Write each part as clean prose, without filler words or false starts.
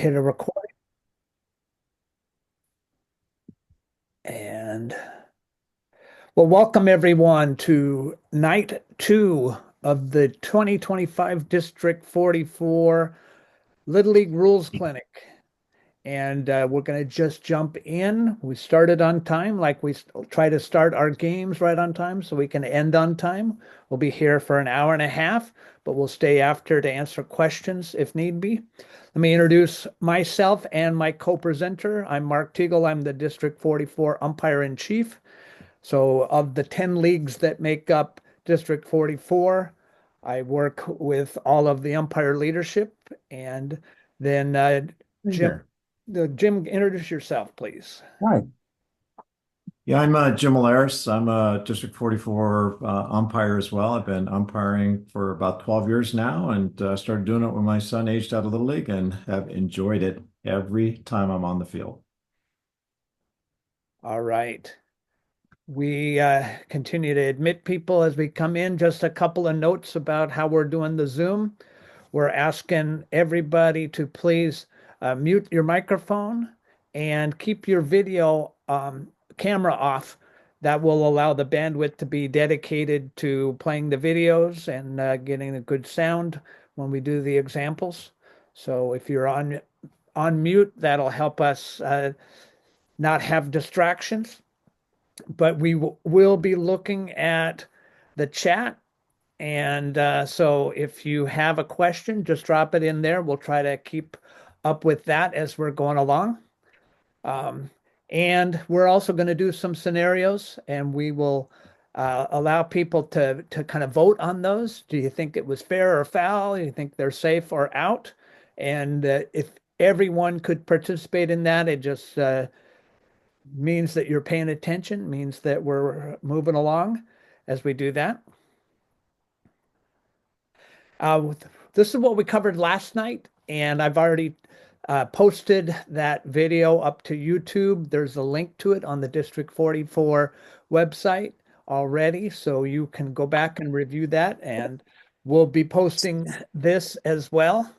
hit a record and well, welcome everyone to night two of the 2025 District 44 Little League Rules Clinic. And we're going to just jump in. We started on time, like try to start our games right on time so we can end on time. We'll be here for an hour and a half, but we'll stay after to answer questions if need be. Let me introduce myself and my co-presenter. I'm Mark Teagle. I'm the District 44 umpire in chief. So, of the 10 leagues that make up District 44, I work with all of the umpire leadership. And then, Hey Jim, there. Jim, introduce yourself, please. Hi. Yeah, I'm Jim Alaris. I'm a District 44 umpire as well. I've been umpiring for about 12 years now and started doing it when my son aged out of Little League and have enjoyed it every time I'm on the field. All right. We continue to admit people as we come in. Just a couple of notes about how we're doing the Zoom. We're asking everybody to please mute your microphone and keep your video camera off. That will allow the bandwidth to be dedicated to playing the videos and getting a good sound when we do the examples. So if you're on mute, that'll help us not have distractions. But we will be looking at the chat, and so if you have a question, just drop it in there. We'll try to keep up with that as we're going along. Um, and we're also going to do some scenarios, and we will allow people to kind of vote on those. Do you think it was fair or foul? Do you think they're safe or out? And if everyone could participate in that, it just means that you're paying attention, means that we're moving along as we do that. Uh, this is what we covered last night, and I've already posted that video up to YouTube. There's a link to it on the District 44 website already, so you can go back and review that, and we'll be posting this as well.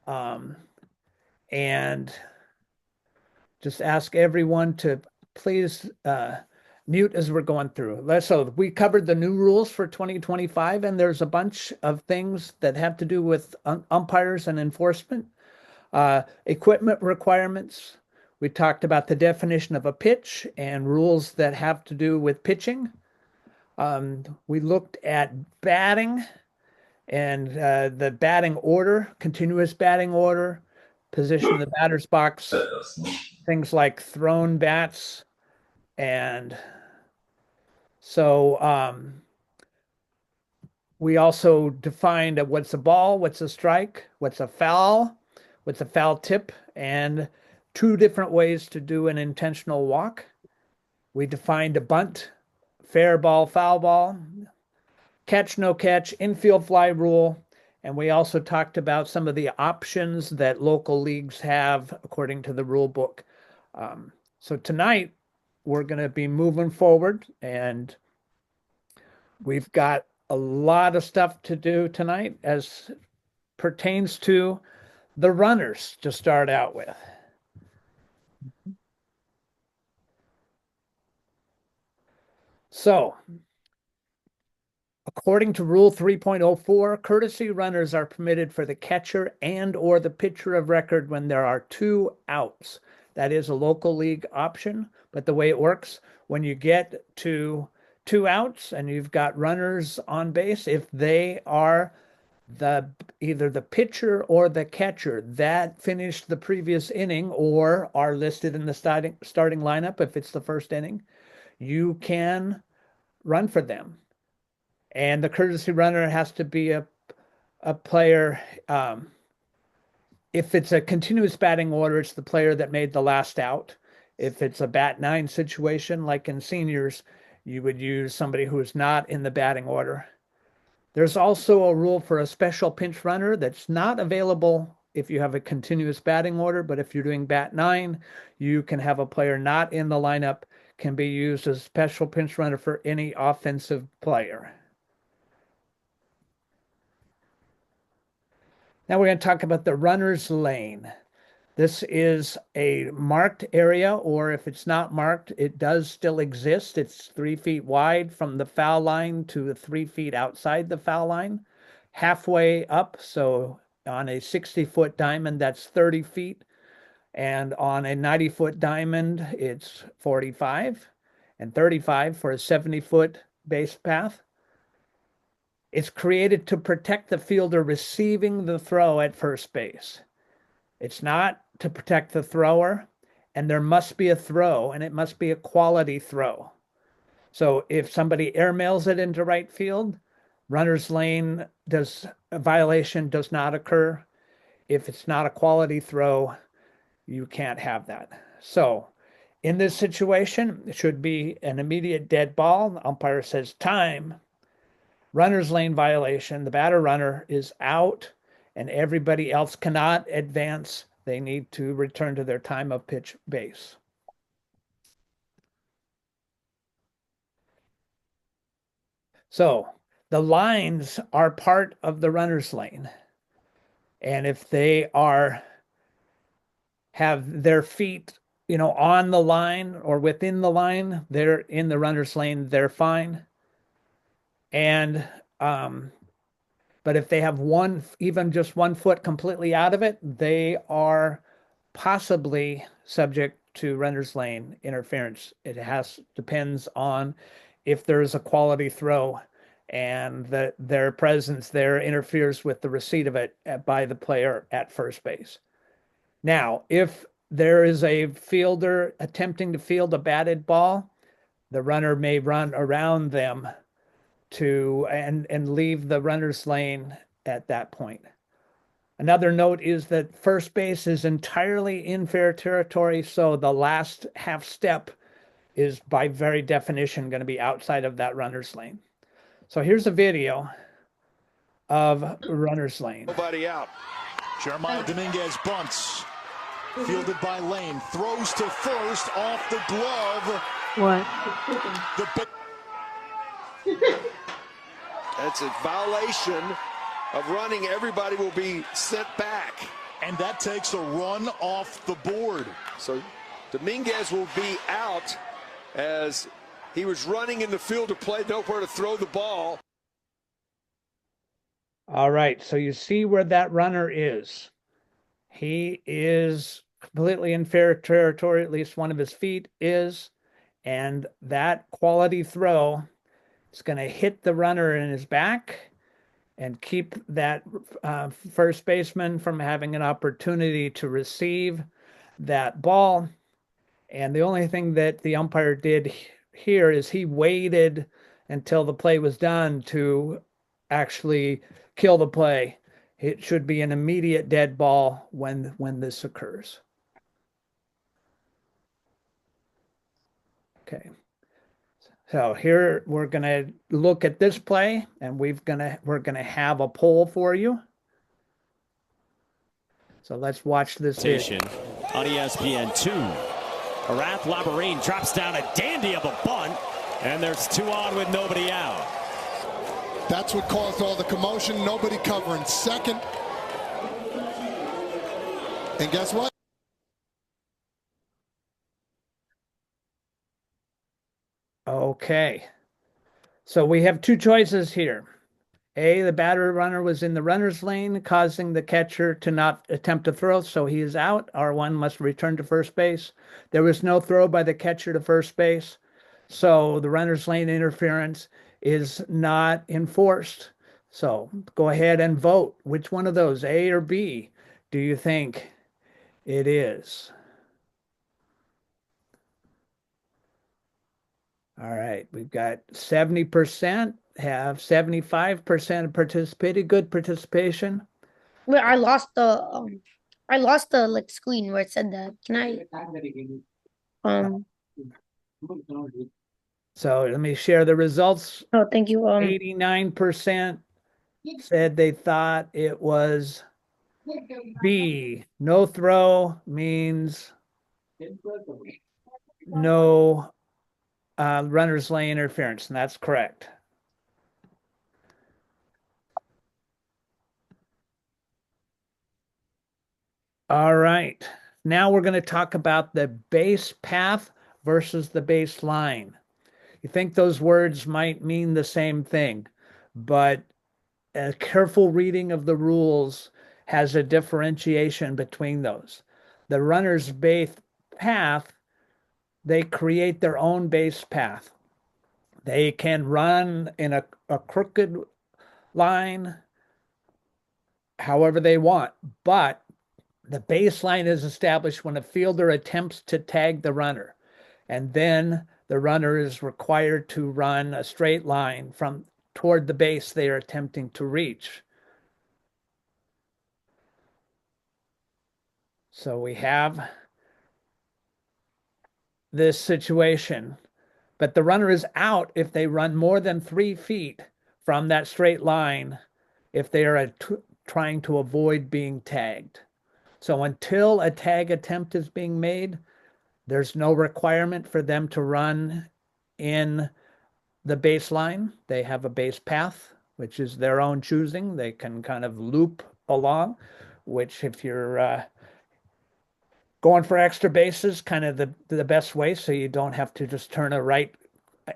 Um, and just ask everyone to please mute as we're going through. So we covered the new rules for 2025, and there's a bunch of things that have to do with umpires and enforcement. Equipment requirements. We talked about the definition of a pitch and rules that have to do with pitching. We looked at batting and the batting order, continuous batting order, position of the batter's box, things like thrown bats. And so we also defined what's a ball, what's a strike, what's a foul tip, and two different ways to do an intentional walk. We defined a bunt, fair ball, foul ball, catch, no catch, infield fly rule. And we also talked about some of the options that local leagues have according to the rule book. So tonight, we're going to be moving forward, and we've got a lot of stuff to do tonight as pertains to the runners to start out with. So, according to Rule 3.04, courtesy runners are permitted for the catcher and or the pitcher of record when there are two outs. That is a local league option, but the way it works, when you get to two outs and you've got runners on base, if they are the either the pitcher or the catcher that finished the previous inning or are listed in the starting lineup if it's the first inning, you can run for them. And the courtesy runner has to be a player. If it's a continuous batting order, it's the player that made the last out. If it's a bat nine situation, like in seniors, you would use somebody who is not in the batting order. There's also a rule for a special pinch runner that's not available if you have a continuous batting order, but if you're doing bat nine, you can have a player not in the lineup can be used as a special pinch runner for any offensive player. Now we're going to talk about the runner's lane. This is a marked area, or if it's not marked, it does still exist. It's 3 feet wide from the foul line to 3 feet outside the foul line, halfway up. So on a 60-foot diamond, that's 30 feet. And on a 90-foot diamond, it's 45 and 35 for a 70-foot base path. It's created to protect the fielder receiving the throw at first base. It's not to protect the thrower, and there must be a throw, and it must be a quality throw. So if somebody airmails it into right field, runner's lane does a violation does not occur. If it's not a quality throw, you can't have that. So in this situation, it should be an immediate dead ball. The umpire says time. Runner's lane violation. The batter runner is out, and everybody else cannot advance. They need to return to their time of pitch base. So the lines are part of the runner's lane. And if they are have their feet, on the line or within the line, they're in the runner's lane, they're fine. And but if they have even just 1 foot completely out of it, they are possibly subject to runner's lane interference. It depends on if there's a quality throw and that their presence there interferes with the receipt of it by the player at first base. Now, if there is a fielder attempting to field a batted ball, the runner may run around them and leave the runner's lane at that point. Another note is that first base is entirely in fair territory, so the last half step is by very definition going to be outside of that runner's lane. So here's a video of runner's lane. Nobody out. Jeremiah Dominguez bunts. Fielded by Lane. Throws to first off the glove. What? That's a violation of running. Everybody will be sent back. And that takes a run off the board. So Dominguez will be out as he was running in the field to play, nowhere to throw the ball. All right, so you see where that runner is. He is completely in fair territory, at least one of his feet is, and that quality throw is going to hit the runner in his back and keep that first baseman from having an opportunity to receive that ball. And the only thing that the umpire did here is he waited until the play was done to actually kill the play. It should be an immediate dead ball when this occurs. Okay. So here we're going to look at this play, and we're going to have a poll for you. So let's watch this video. On ESPN2. Arath Labarine drops down a dandy of a bunt, and there's 2 on with nobody out. That's what caused all the commotion. Nobody covering second. And guess what? Okay. So we have 2 choices here. A, the batter runner was in the runner's lane, causing the catcher to not attempt to throw, so he is out. R1 must return to first base. There was no throw by the catcher to first base, so the runner's lane interference is not enforced. So go ahead and vote. Which one of those, A or B, do you think it is? All right, we've got 70% have 75% participated. Good participation. Wait, I lost the like screen where it said that. Can I So let me share the results. oh, thank you. 89% said they thought it was B. No throw means no runner's lane interference, and that's correct. All right. now we're going to talk about the base path versus the base line. You think those words might mean the same thing, but a careful reading of the rules has a differentiation between those. The runner's base path, they create their own base path. They can run in a crooked line however they want, but the baseline is established when a fielder attempts to tag the runner. And then the runner is required to run a straight line from toward the base they are attempting to reach. So we have this situation, but the runner is out if they run more than 3 feet from that straight line if they are trying to avoid being tagged. So until a tag attempt is being made, there's no requirement for them to run in the baseline. They have a base path, which is their own choosing. They can kind of loop along, which if you're going for extra bases, kind of the best way, so you don't have to just turn a right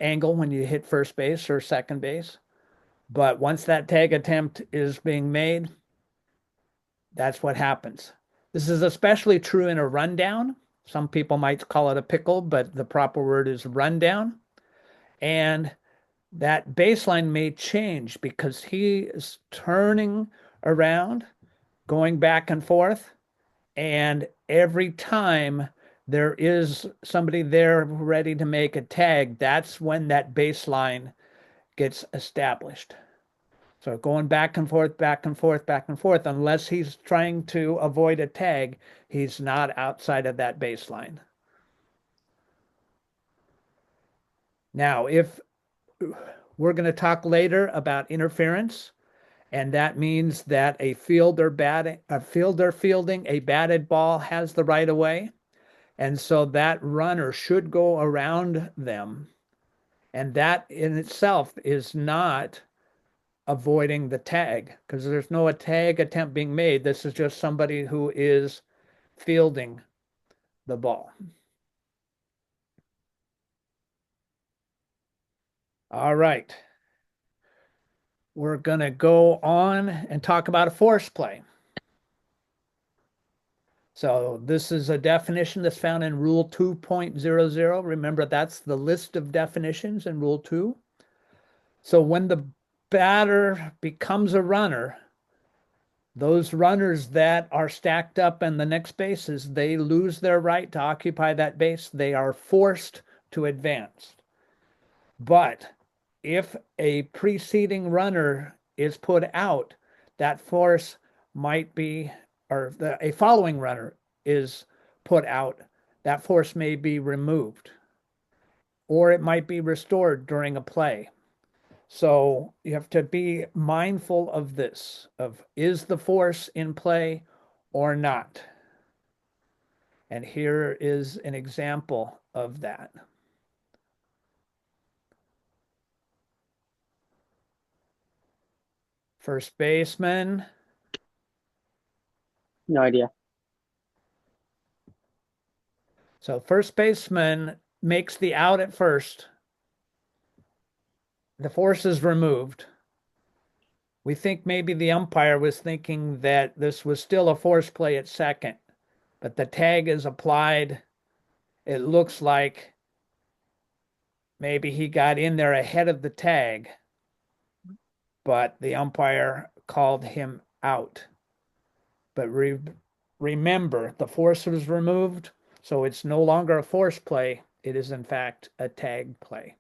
angle when you hit first base or second base. But once that tag attempt is being made, that's what happens. This is especially true in a rundown. Some people might call it a pickle, but the proper word is rundown. And that baseline may change because he is turning around, going back and forth, and every time there is somebody there ready to make a tag, that's when that baseline gets established. So going back and forth, back and forth, back and forth, unless he's trying to avoid a tag, he's not outside of that baseline. Now, if we're going to talk later about interference, and that means that a fielder fielding a batted ball has the right of way, and so that runner should go around them, and that in itself is not avoiding the tag because there's no tag attempt being made. This is just somebody who is fielding the ball. All right. We're going to go on and talk about a force play. So this is a definition that's found in Rule 2.00. Remember, that's the list of definitions in Rule 2. So when the batter becomes a runner, those runners that are stacked up in the next bases, they lose their right to occupy that base. They are forced to advance. But if a preceding runner is put out, that force might be, or a following runner is put out, that force may be removed, or it might be restored during a play. So you have to be mindful of this, of is the force in play or not? And here is an example of that. First baseman. No idea. So first baseman makes the out at first. The force is removed. We think maybe the umpire was thinking that this was still a force play at second, but the tag is applied. It looks like maybe he got in there ahead of the tag, but the umpire called him out. But remember, the force was removed, so it's no longer a force play. It is, in fact, a tag play.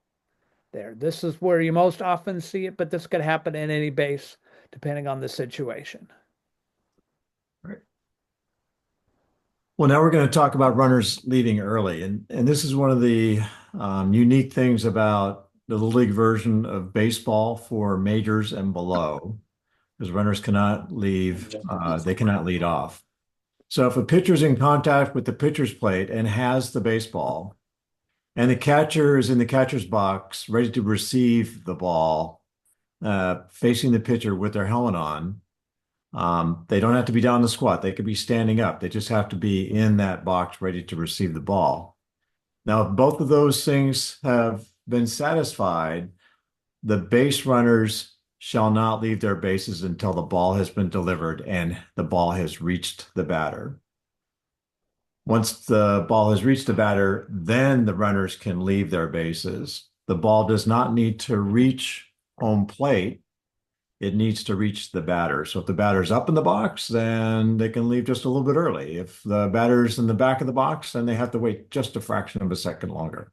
There. This is where you most often see it, but this could happen in any base, depending on the situation. Right. Well, now we're going to talk about runners leaving early. And this is one of the unique things about the Little League version of baseball for majors and below, because runners cannot leave, they cannot lead off. So if a pitcher's in contact with the pitcher's plate and has the baseball, and the catcher is in the catcher's box ready to receive the ball, facing the pitcher with their helmet on, They don't have to be down the squat. They could be standing up. They just have to be in that box ready to receive the ball. Now, if both of those things have been satisfied, the base runners shall not leave their bases until the ball has been delivered and the ball has reached the batter. Once the ball has reached the batter, then the runners can leave their bases. The ball does not need to reach home plate. It needs to reach the batter. So if the batter's up in the box, then they can leave just a little bit early. If the batter's in the back of the box, then they have to wait just a fraction of a second longer.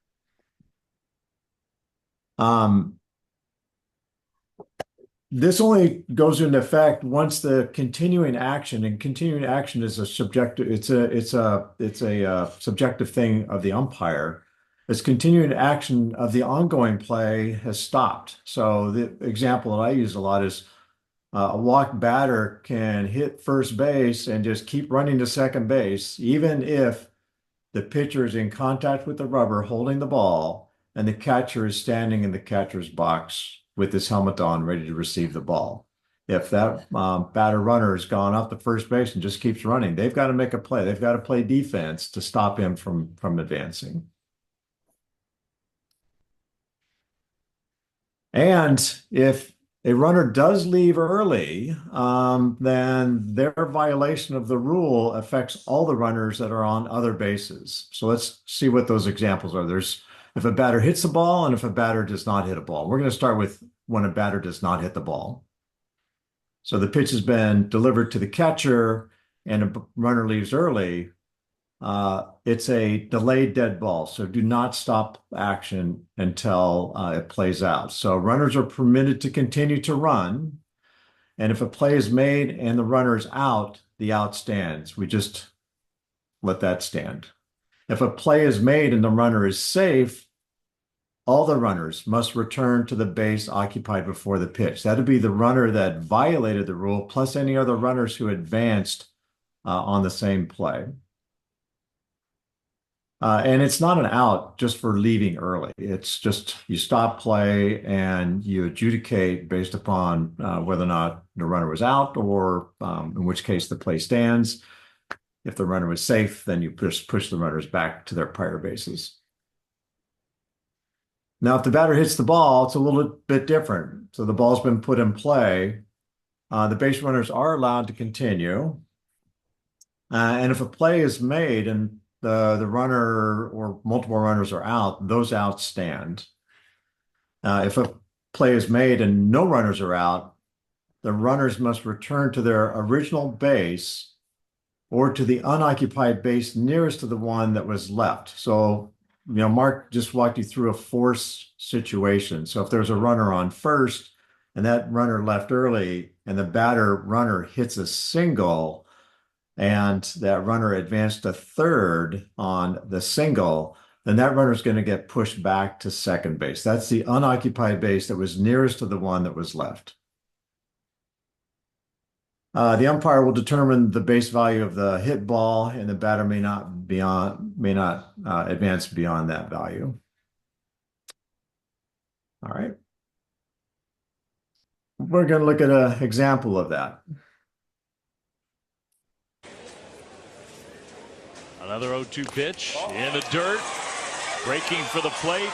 This only goes into effect once the continuing action, and continuing action is a subjective, it's a subjective thing of the umpire. This continuing action of the ongoing play has stopped. So the example that I use a lot is a walk batter can hit first base and just keep running to second base, even if the pitcher is in contact with the rubber holding the ball and the catcher is standing in the catcher's box with his helmet on, ready to receive the ball. If that batter runner has gone up the first base and just keeps running, they've got to make a play. They've got to play defense to stop him from advancing. And if a runner does leave early, then their violation of the rule affects all the runners that are on other bases. So let's see what those examples are. There's if a batter hits a ball and if a batter does not hit a ball. We're going to start with when a batter does not hit the ball. So the pitch has been delivered to the catcher and a runner leaves early. It's a delayed dead ball, so do not stop action until it plays out. So runners are permitted to continue to run, and if a play is made and the runner is out, the out stands. We just let that stand. If a play is made and the runner is safe, all the runners must return to the base occupied before the pitch. That'd be the runner that violated the rule, plus any other runners who advanced on the same play. And it's not an out just for leaving early. It's just you stop play and you adjudicate based upon whether or not the runner was out or in which case the play stands. If the runner was safe, then you just push the runners back to their prior bases. Now, if the batter hits the ball, it's a little bit different. So the ball's been put in play. The base runners are allowed to continue. And if a play is made and the runner or multiple runners are out, those outs stand. If a play is made and no runners are out, the runners must return to their original base or to the unoccupied base nearest to the one that was left. So, Mark just walked you through a force situation. So if there's a runner on first and that runner left early and the batter runner hits a single, and that runner advanced to third on the single, then that runner is going to get pushed back to second base. That's the unoccupied base that was nearest to the one that was left. The umpire will determine the base value of the hit ball, and the batter may not advance beyond that value. All right. We're going to look at an example of that. Another 0-2 pitch in the dirt, breaking for the plate,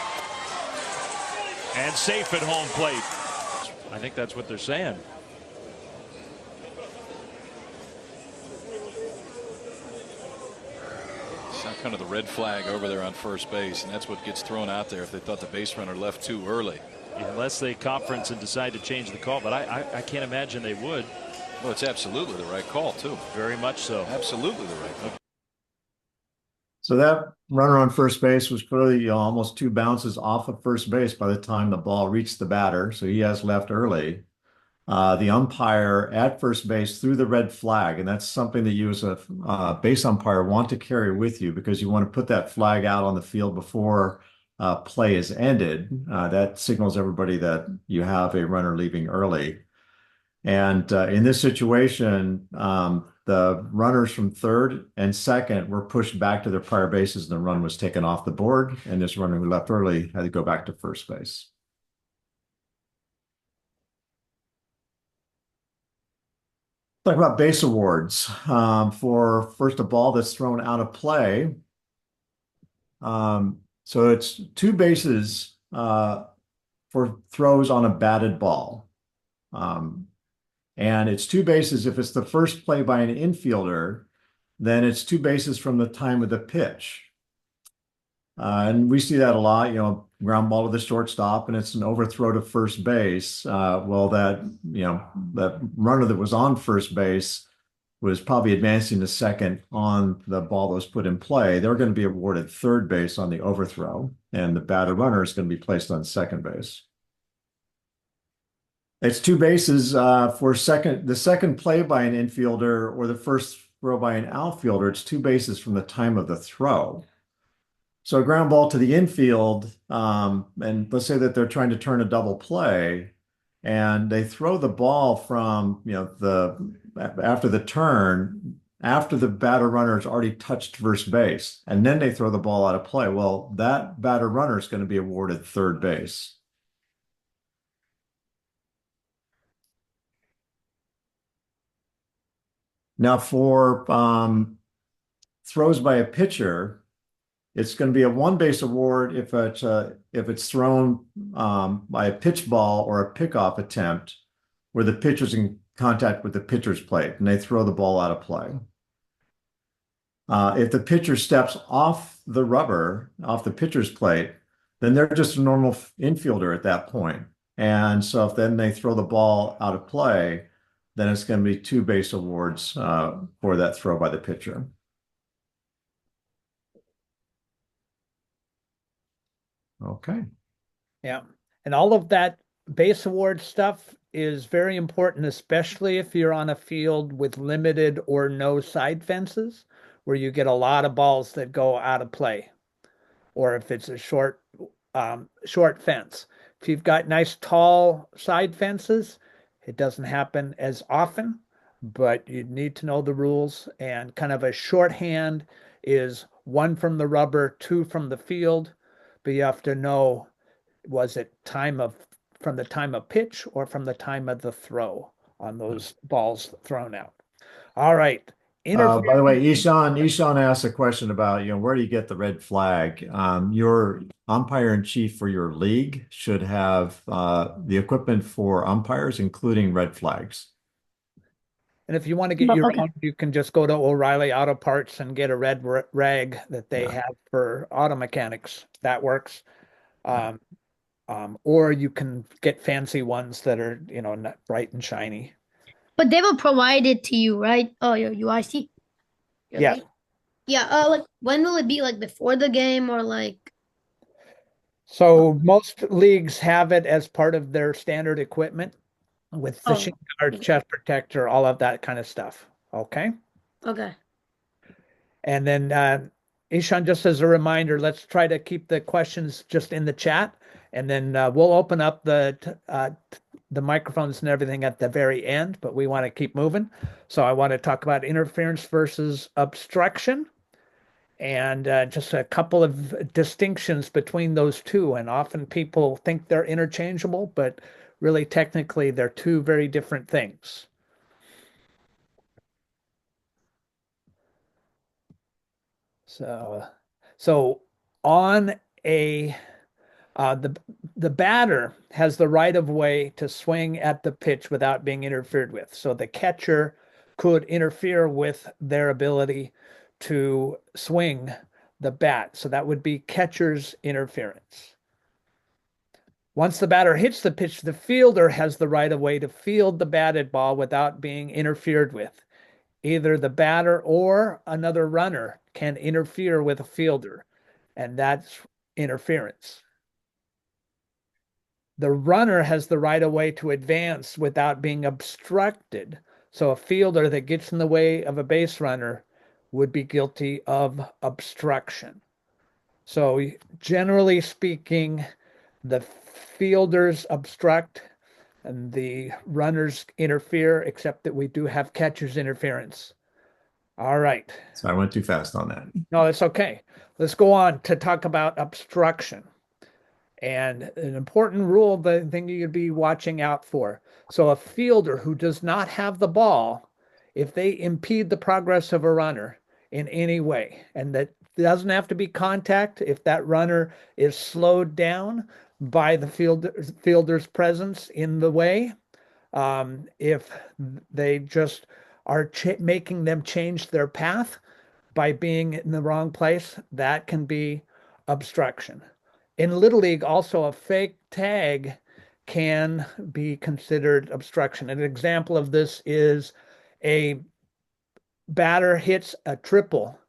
and safe at home plate. I think that's what they're saying. Kind of the red flag over there on first base, and that's what gets thrown out there if they thought the base runner left too early. Unless they conference and decide to change the call, but I can't imagine they would. Well, it's absolutely the right call, too. Very much so. Absolutely the right call. So that runner on first base was clearly almost 2 bounces off of first base by the time the ball reached the batter, so he has left early. The umpire at first base threw the red flag, and that's something that you as a base umpire want to carry with you because you want to put that flag out on the field before play is ended. That signals everybody that you have a runner leaving early. And in this situation, the runners from third and second were pushed back to their prior bases, and the run was taken off the board, and this runner who left early had to go back to first base. Talk about base awards for first a ball that's thrown out of play. So it's two bases for throws on a batted ball. Um, and it's two bases if it's the first play by an infielder, then it's two bases from the time of the pitch. And we see that a lot, ground ball to the shortstop, and it's an overthrow to first base. Well, that runner that was on first base was probably advancing to second on the ball that was put in play. They're going to be awarded third base on the overthrow, and the batted runner is going to be placed on second base. It's two bases for the second play by an infielder or the first throw by an outfielder. It's two bases from the time of the throw. So a ground ball to the infield, and let's say that they're trying to turn a double play, and they throw the ball from, after the turn, after the batter runner has already touched first base, and then they throw the ball out of play. Well, that batter runner is going to be awarded third base. Now for throws by a pitcher, it's going to be a one base award if it's thrown by a pitch ball or a pickoff attempt where the pitcher's in contact with the pitcher's plate and they throw the ball out of play. If the pitcher steps off the rubber, off the pitcher's plate, then they're just a normal infielder at that point. And so if then they throw the ball out of play, then it's going to be two base awards for that throw by the pitcher. Okay. Yeah. And all of that base award stuff is very important, especially if you're on a field with limited or no side fences, where you get a lot of balls that go out of play, or if it's a short fence. If you've got nice tall side fences, it doesn't happen as often, but you need to know the rules. And kind of a shorthand is one from the rubber, two from the field, but you have to know, was it from the time of pitch or from the time of the throw on those balls thrown out? All right. By the way, Interference. Ishan asked a question about, where do you get the red flag? Your umpire in chief for your league should have the equipment for umpires, including red flags. And if you want to get your own, you can just go to O'Reilly Auto Parts and get a red rag that they have for auto mechanics. That works. Or you can get fancy ones that are, not bright and shiny. But they will provide it to you, right? Oh, your UIC. Yeah. Yeah. Like when will it be? Like before the game or like? So most leagues have it as part of their standard equipment with fishing guard, chest protector, all of that kind of stuff. Okay. Okay. And then Ishan, just as a reminder, let's try to keep the questions just in the chat, and then we'll open up the microphones and everything at the very end, but we want to keep moving. So I want to talk about interference versus obstruction, and just a couple of distinctions between those two. And often people think they're interchangeable, but really technically they're two very different things. So on a the batter has the right of way to swing at the pitch without being interfered with. So the catcher could interfere with their ability to swing the bat. So that would be catcher's interference. Once the batter hits the pitch, the fielder has the right of way to field the batted ball without being interfered with. Either the batter or another runner can interfere with a fielder, and that's interference. The runner has the right of way to advance without being obstructed. So a fielder that gets in the way of a base runner would be guilty of obstruction. So generally speaking, the fielders obstruct and the runners interfere, except that we do have catcher's interference. All right. So I went too fast on that. No, it's okay. Let's go on to talk about obstruction. And an important rule, the thing you'd be watching out for. So a fielder who does not have the ball if they impede the progress of a runner in any way, and that doesn't have to be contact, if that runner is slowed down by the fielder's presence in the way, if they just are making them change their path by being in the wrong place, that can be obstruction. In Little League, also a fake tag can be considered obstruction. An example of this is a batter hits a triple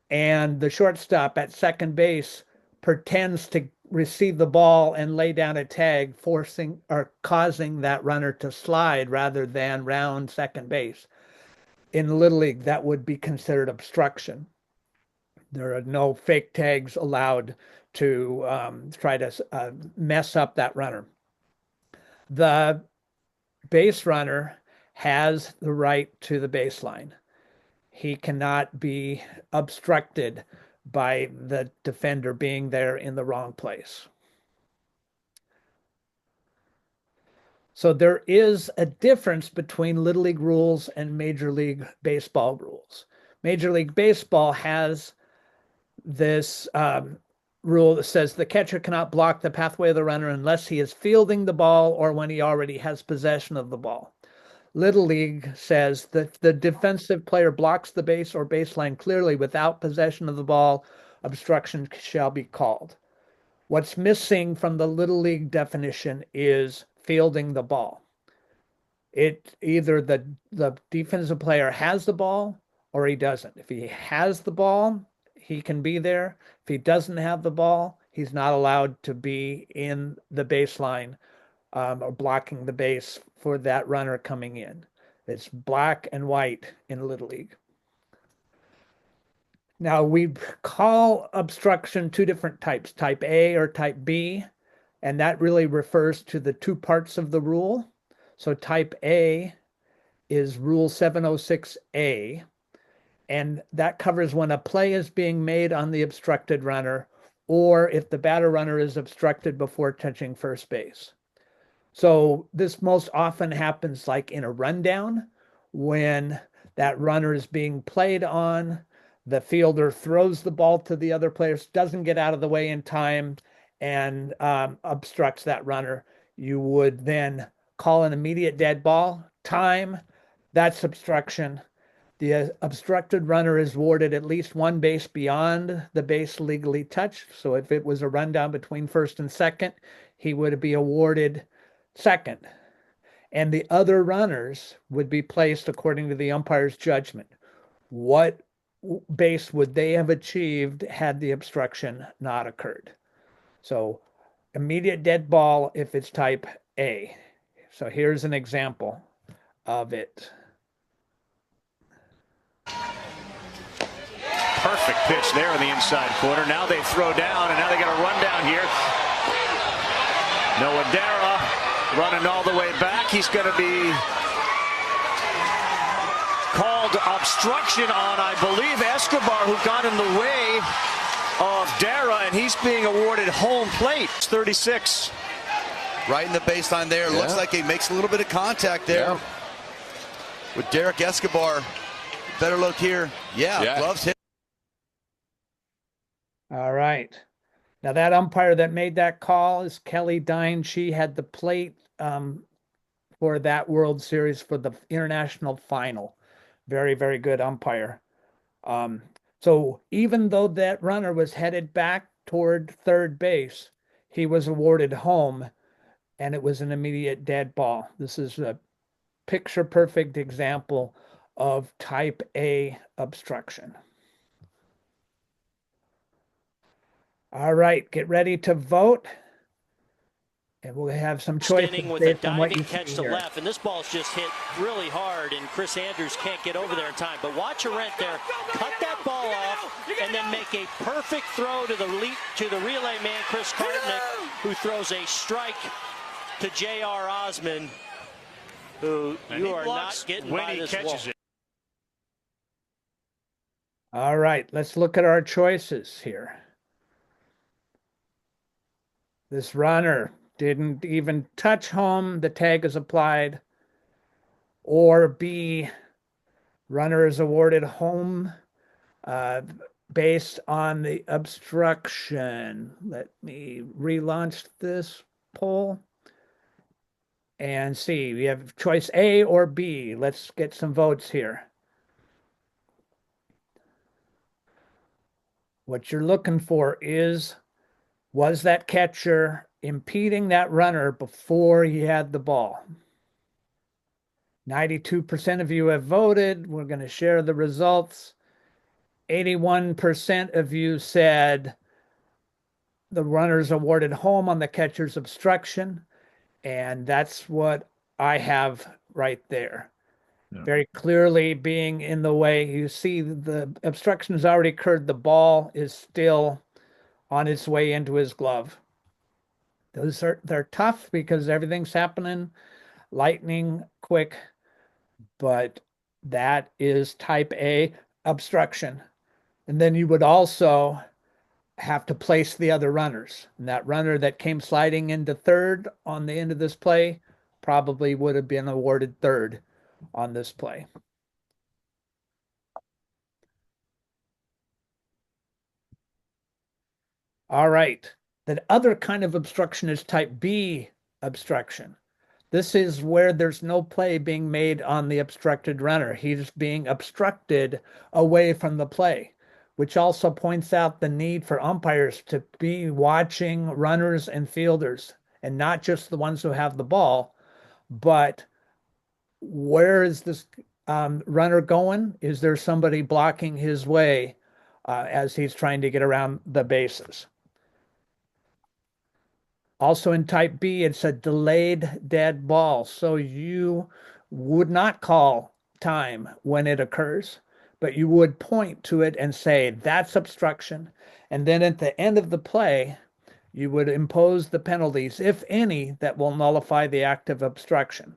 and the shortstop at second base pretends to receive the ball and lay down a tag, forcing or causing that runner to slide rather than round second base. In Little League, that would be considered obstruction. There are no fake tags allowed to try to mess up that runner. The base runner has the right to the baseline. He cannot be obstructed by the defender being there in the wrong place. So there is a difference between Little League rules and Major League Baseball rules. Major League Baseball has this rule that says the catcher cannot block the pathway of the runner unless he is fielding the ball or when he already has possession of the ball. Little League says that the defensive player blocks the base or baseline clearly without possession of the ball, obstruction shall be called. What's missing from the Little League definition is fielding the ball. It either the defensive player has the ball or he doesn't. If he has the ball, he can be there. If he doesn't have the ball, he's not allowed to be in the baseline or blocking the base for that runner coming in. It's black and white in Little League. Now, we call obstruction two different types, type A or type B, and that really refers to the two parts of the rule. So type A is Rule 706A, and that covers when a play is being made on the obstructed runner or if the batter runner is obstructed before touching first base. So this most often happens like in a rundown when that runner is being played on, the fielder throws the ball to the other players, doesn't get out of the way in time, and obstructs that runner. You would then call an immediate dead ball. Time, that's obstruction. The obstructed runner is awarded at least one base beyond the base legally touched. So if it was a rundown between first and second, he would be awarded second, and the other runners would be placed according to the umpire's judgment. What base would they have achieved had the obstruction not occurred? So immediate dead ball if it's type A. So here's an example of it. Perfect pitch there in the inside corner. Now they throw down, and now they got a run down here. Noah Dara running all the way back. He's going to be called obstruction on, I believe, Escobar, who got in the way of Dara, and he's being awarded home plate. It's 36. Right in the baseline there. Yeah. Looks like he makes a little bit of contact there with Derek Escobar. Better look here. Yeah. Gloves hit. All right. Now that umpire that made that call is Kelly Dine. She had the plate for that World Series for the international final. Very, very good umpire. So even though that runner was headed back toward third base, he was awarded home, and it was an immediate dead ball. This is a picture-perfect example of type A obstruction. All right, get ready to vote. And we'll have some choices with a diving catch to left, and this ball's just hit really hard, and Chris Andrews can't get over there in time. But watch Arendt there, cut that ball off, and then make a perfect throw to the relay man, Chris Kartnick, who throws a strike to J.R. Osman, who you are not getting by this wall. All right, let's look at our choices here. This runner didn't even touch home, the tag is applied. Or B, Runner is awarded home based on the obstruction. Let me relaunch this poll and see. We have choice A or B. Let's get some votes here. What you're looking for is, was that catcher impeding that runner before he had the ball? 92% of you have voted. We're going to share the results. 81% of you said the runner's awarded home on the catcher's obstruction. And that's what I have right there. Yeah. Very clearly being in the way. You see the obstruction has already occurred. The ball is still on its way into his glove. They're tough because everything's happening lightning quick, but that is type A obstruction. And then you would also have to place the other runners. And that runner that came sliding into third on the end of this play probably would have been awarded third on this play. All right. The other kind of obstruction is type B obstruction. This is where there's no play being made on the obstructed runner. He's being obstructed away from the play, which also points out the need for umpires to be watching runners and fielders, and not just the ones who have the ball, but where is this runner going? Is there somebody blocking his way as he's trying to get around the bases? Also in type B, it's a delayed dead ball. So you would not call time when it occurs, but you would point to it and say, that's obstruction. And then at the end of the play, you would impose the penalties, if any, that will nullify the act of obstruction.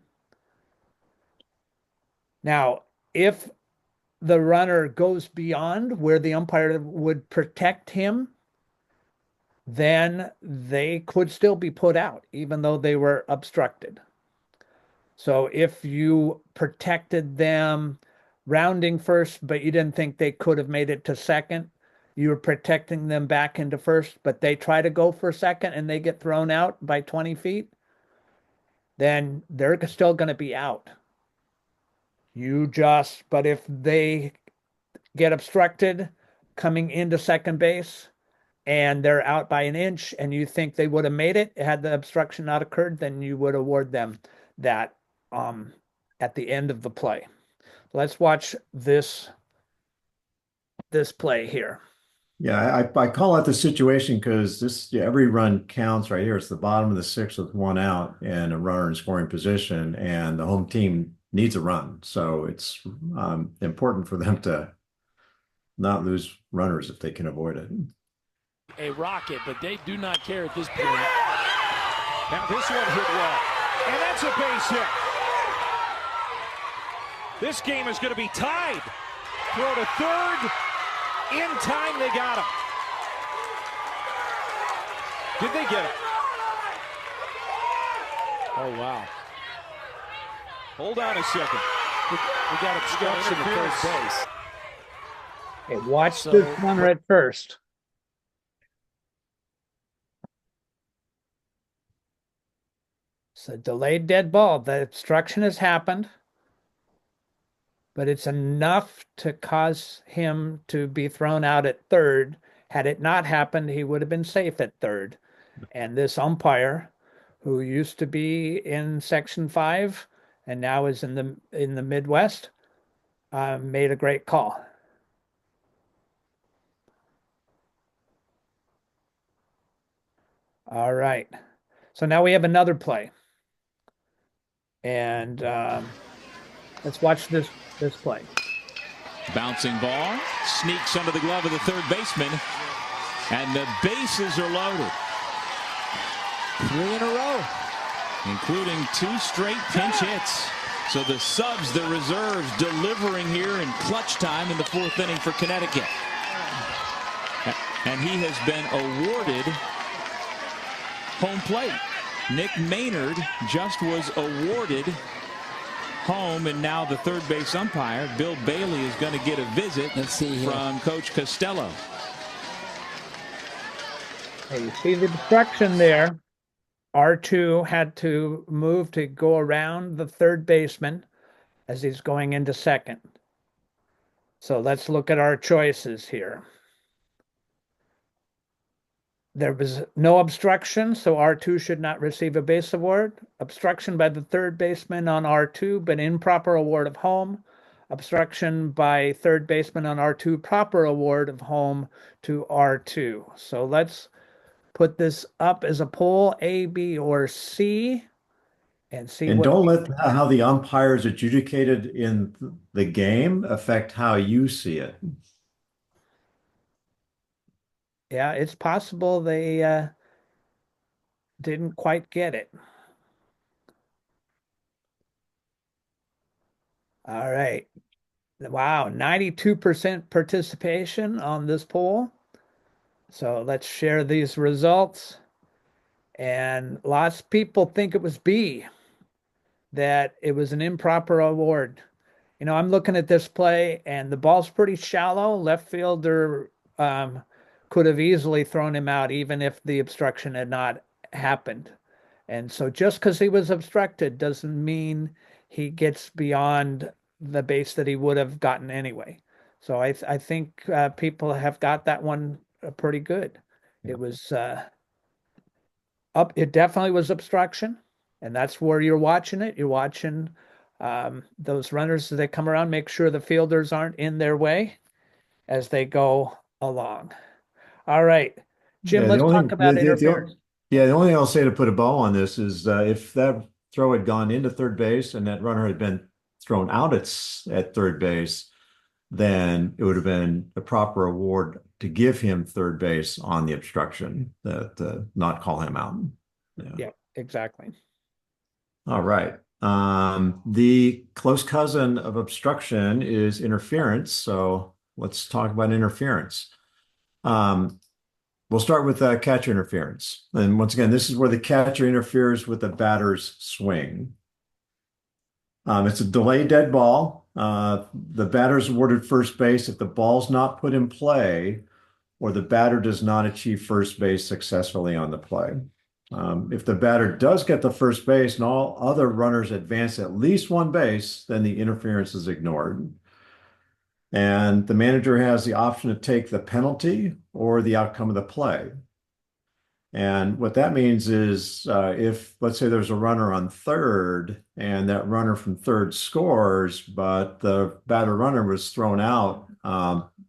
Now, if the runner goes beyond where the umpire would protect him, then they could still be put out, even though they were obstructed. So if you protected them rounding first, but you didn't think they could have made it to second, you were protecting them back into first, but they try to go for second and they get thrown out by 20 feet, then they're still going to be out. But if they get obstructed coming into second base, and they're out by an inch, and you think they would have made it had the obstruction not occurred, then you would award them that at the end of the play. Let's watch this play here. Yeah, I call out the situation because every run counts right here. It's the bottom of the sixth with one out and a runner in scoring position, and the home team needs a run. So it's important for them to not lose runners if they can avoid it. A rocket, but they do not care at this point. Now this one hit well, and that's a base hit. This game is going to be tied. Throw to third. In time, they got him. Did they get him? Oh, wow. Hold on a second. We got obstruction at first base. Okay, watch this runner at first. It's a delayed dead ball. The obstruction has happened, but it's enough to cause him to be thrown out at third. Had it not happened, he would have been safe at third. And this umpire, who used to be in Section 5 and now is in the Midwest, made a great call. All right. So now we have another play. And let's watch this play. Bouncing ball, sneaks under the glove of the third baseman, and the bases are loaded. 3 in a row, including 2 straight pinch hits. So the subs, the reserves, delivering here in clutch time in the 4th inning for Connecticut. And he has been awarded home plate. Nick Maynard just was awarded home, and now the third base umpire, Bill Bailey, is going to get a visit from Coach Costello. Hey, you see the obstruction there. R2 had to move to go around the third baseman as he's going into second. So let's look at our choices here. There was no obstruction, so R2 should not receive a base award. Obstruction by the third baseman on R2, but improper award of home. Obstruction by third baseman on R2, proper award of home to R2. So let's put this up as a poll, A, B, or C, and see And what. don't let how the umpires adjudicated in the game affect how you see it. Yeah, it's possible they didn't quite get it. All right. Wow, 92% participation on this poll. So let's share these results. And lots of people think it was B, that it was an improper award. You know, I'm looking at this play and the ball's pretty shallow. Left fielder could have easily thrown him out even if the obstruction had not happened. And so just because he was obstructed doesn't mean he gets beyond the base that he would have gotten anyway. So I think people have got that one pretty good. It was up. It definitely was obstruction, and that's where you're watching it. You're watching those runners as they come around, make sure the fielders aren't in their way as they go along. All right, Jim, Yeah, let's talk about interference. the only thing I'll say to put a bow on this is if that throw had gone into third base and that runner had been thrown out at third base, then it would have been a proper award to give him third base on the obstruction, to not call him out. Yeah, exactly. All right. The close cousin of obstruction is interference. So let's talk about interference. We'll start with catcher interference. And once again, this is where the catcher interferes with the batter's swing. It's a delayed dead ball. The batter's awarded first base if the ball's not put in play or the batter does not achieve first base successfully on the play. If the batter does get the first base and all other runners advance at least one base, then the interference is ignored. And the manager has the option to take the penalty or the outcome of the play. And what that means is if, let's say, there's a runner on third and that runner from third scores, but the batter runner was thrown out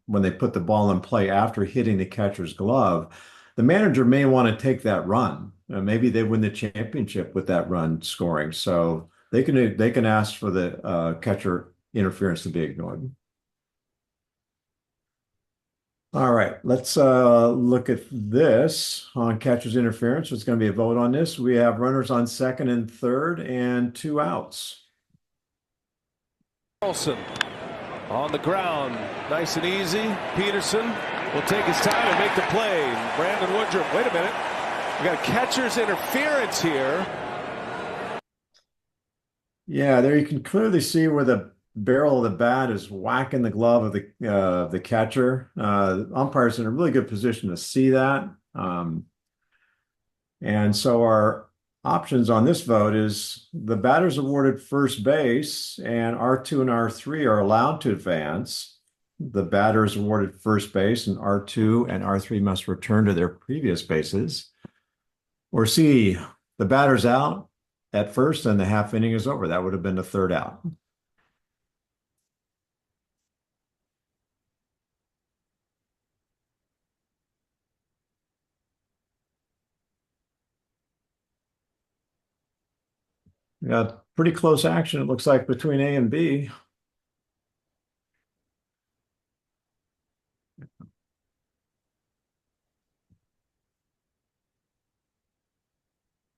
when they put the ball in play after hitting the catcher's glove, the manager may want to take that run. Maybe they win the championship with that run scoring. So they can ask for the catcher interference to be ignored. All right, let's look at this on catcher's interference. It's going to be a vote on this. We have runners on second and third and 2 outs. Olsen on the ground, nice and easy. Peterson will take his time and make the play. Brandon Woodruff, wait a minute. We got a catcher's interference here. Yeah, there you can clearly see where the barrel of the bat is whacking the glove of the catcher. The umpire's in a really good position to see that. And so our options on this vote is the batter's awarded first base and R2 and R3 are allowed to advance. The batter is awarded first base and R2 and R3 must return to their previous bases. Or C, the batter's out at first and the half inning is over. That would have been the third out. We got pretty close action, it looks like, between A and B.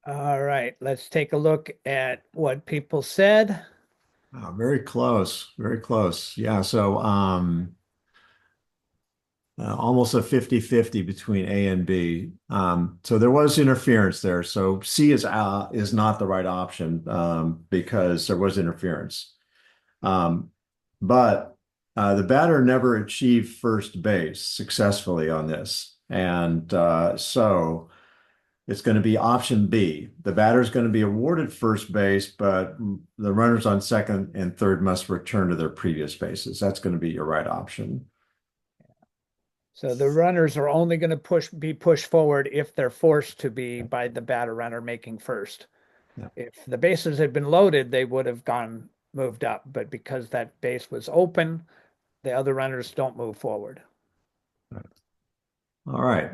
All right, let's take a look at what people said. Very close, very close. Yeah, so almost a 50-50 between A and B. So there was interference there. So C is not the right option because there was interference. But the batter never achieved first base successfully on this. And so it's going to be option B. The batter is going to be awarded first base, but the runners on second and third must return to their previous bases. That's going to be your right option. So the runners are only going to be pushed forward if they're forced to be by the batter runner making first. Yeah. If the bases had been loaded, they would have moved up. But because that base was open, the other runners don't move forward. All right.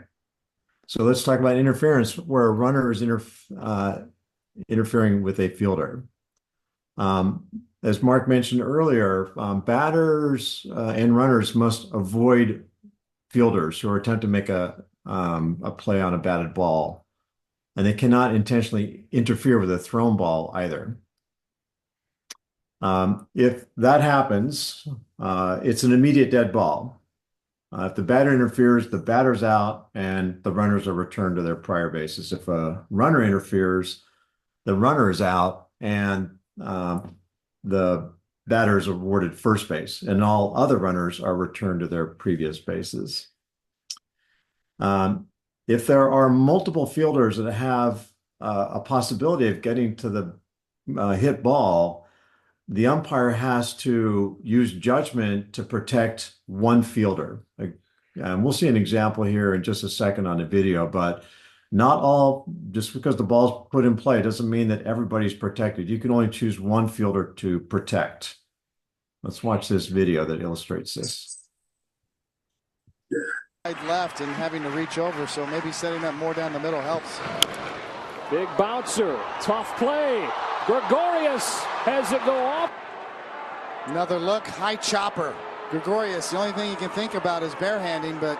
So let's talk about interference where a runner is interfering with a fielder. As Mark mentioned earlier, batters and runners must avoid fielders who are attempting to make a play on a batted ball, and they cannot intentionally interfere with a thrown ball either. If that happens, it's an immediate dead ball. If the batter interferes, the batter's out and the runners are returned to their prior bases. If a runner interferes, the runner is out and the batter is awarded first base, and all other runners are returned to their previous bases. If there are multiple fielders that have a possibility of getting to the hit ball, the umpire has to use judgment to protect one fielder. And we'll see an example here in just a second on the video, but not all, just because the ball's put in play doesn't mean that everybody's protected. You can only choose one fielder to protect. Let's watch this video that illustrates this. Left and having to reach over, so maybe setting up more down the middle helps. Big bouncer, tough play. Gregorius has it go off. Another look, high chopper. Gregorius, the only thing you can think about is barehanding, but